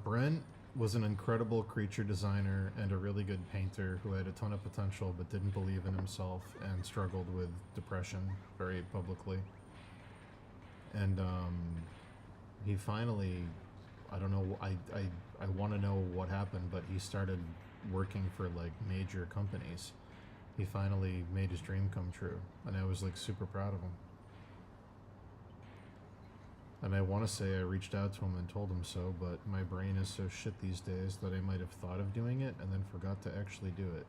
Brent was an incredible creature designer and a really good painter who had a ton of potential but didn't believe in himself and struggled with depression very publicly. And he finally, I don't know, I want to know what happened, but he started working for like major companies. He finally made his dream come true, and I was like super proud of him. And I want to say I reached out to him and told him so, but my brain is so shit these days that I might have thought of doing it and then forgot to actually do it.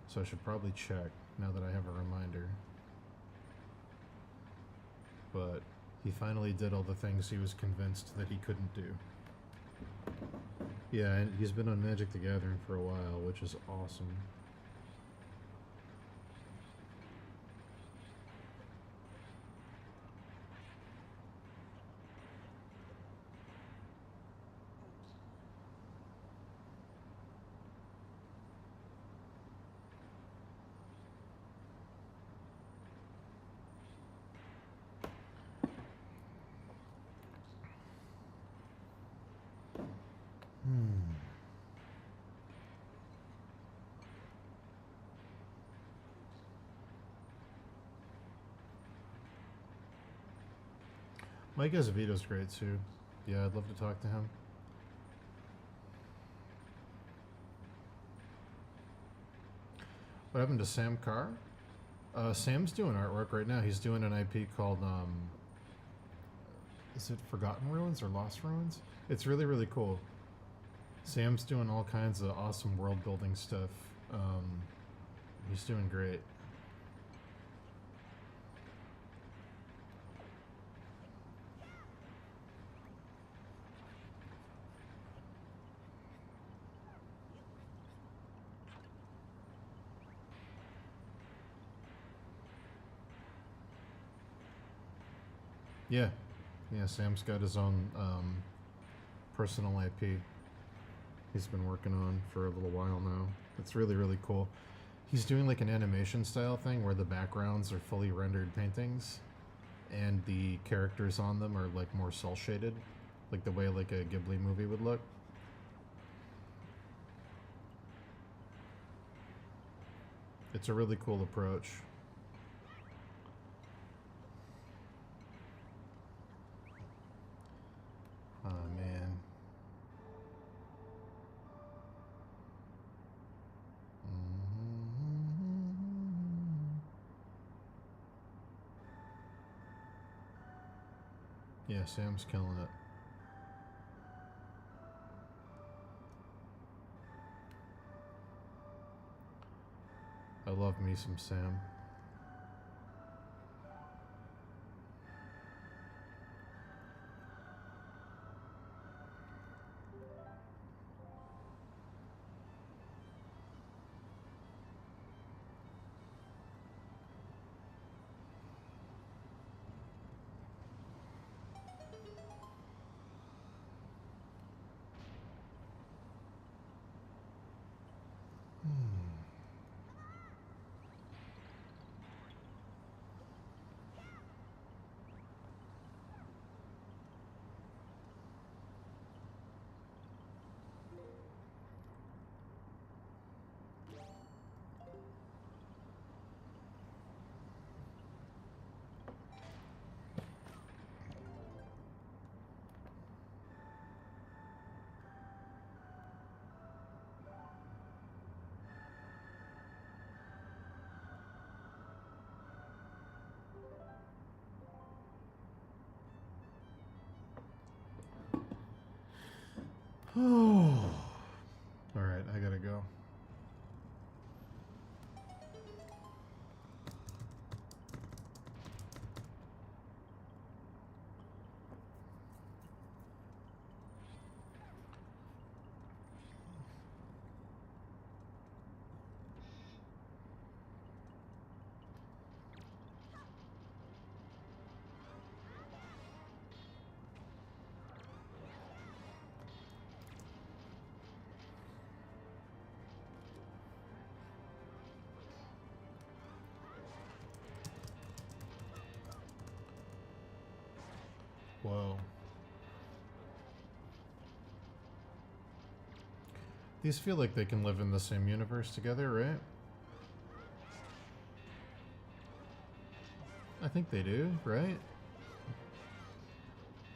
So I should probably check now that I have a reminder. But he finally did all the things he was convinced that he couldn't do. Yeah, and he's been on Magic the Gathering for a while, which is awesome. Mike Azevedo's great too. Yeah, I'd love to talk to him. What happened to Sam Carr? Sam's doing artwork right now. He's doing an IP called, is it Forgotten Ruins or Lost Ruins? It's really, really cool. Sam's doing all kinds of awesome world building stuff. He's doing great. Yeah, yeah. Sam's got his own personal IP. He's been working on for a little while now. It's really, really cool. He's doing like an animation style thing where the backgrounds are fully rendered paintings, and the characters on them are like more cel shaded, like the way like a Ghibli movie would look. It's a really cool approach. Oh man. Yeah, Sam's killing it. I love me some Sam. Oh. Alright, I gotta go. Whoa. These feel like they can live in the same universe together, right? I think they do, right?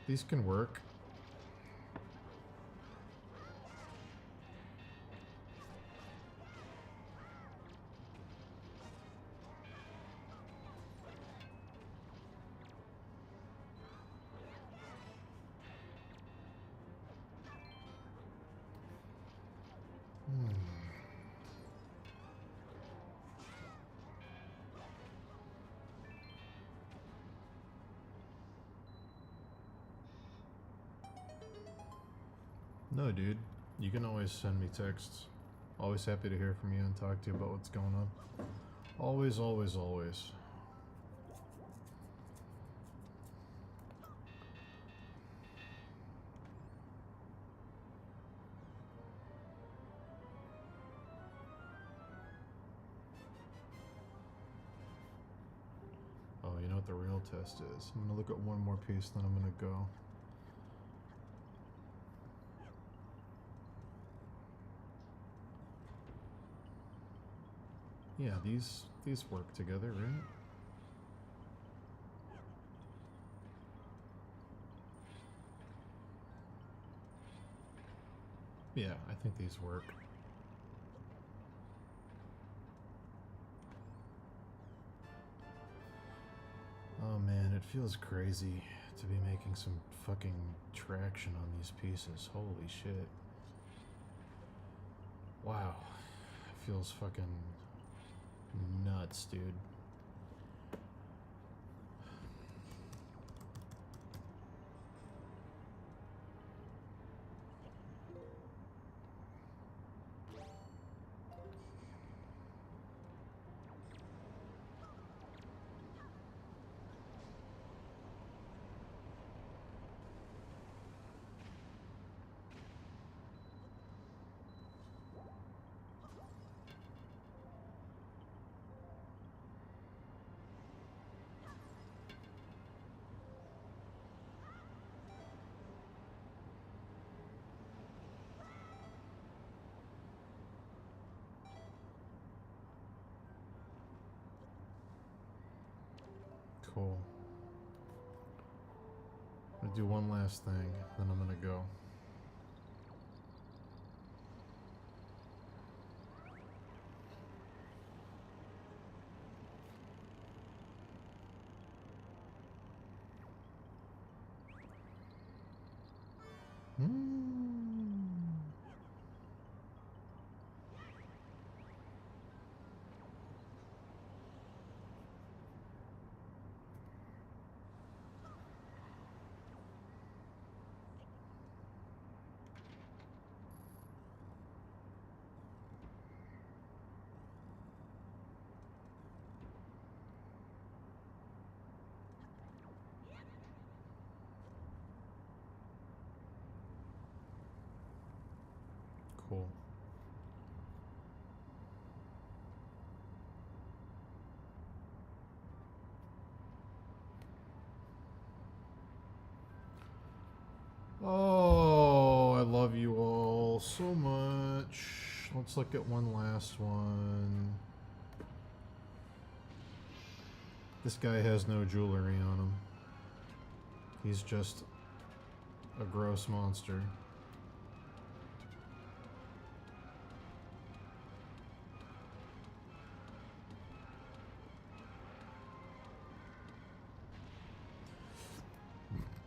These can work. No, dude. You can always send me texts. Always happy to hear from you and talk to you about what's going on. Always, always, always. Oh, you know what the real test is? I'm gonna look at one more piece, then I'm gonna go. Yeah, these work together, right? Yeah, I think these work. Oh man, it feels crazy to be making some fucking traction on these pieces. Holy shit. Wow. It feels fucking nuts, dude. Cool. I'm gonna do one last thing, then I'm gonna go. Cool. Oh, I love you all so much. Let's look at one last one. This guy has no jewelry on him. He's just a gross monster.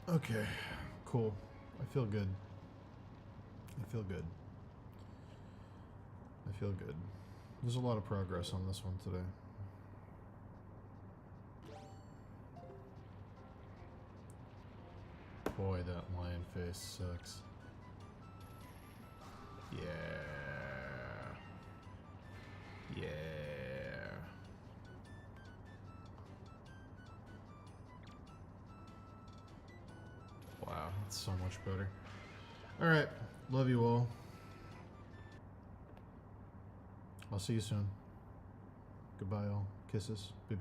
Okay, cool. I feel good. I feel good. I feel good. There's a lot of progress on this one today. Boy, that lion face sucks. Yeah. Yeah. Wow, that's so much better. Alright, love you all. I'll see you soon. Goodbye, all. Kisses. Be back.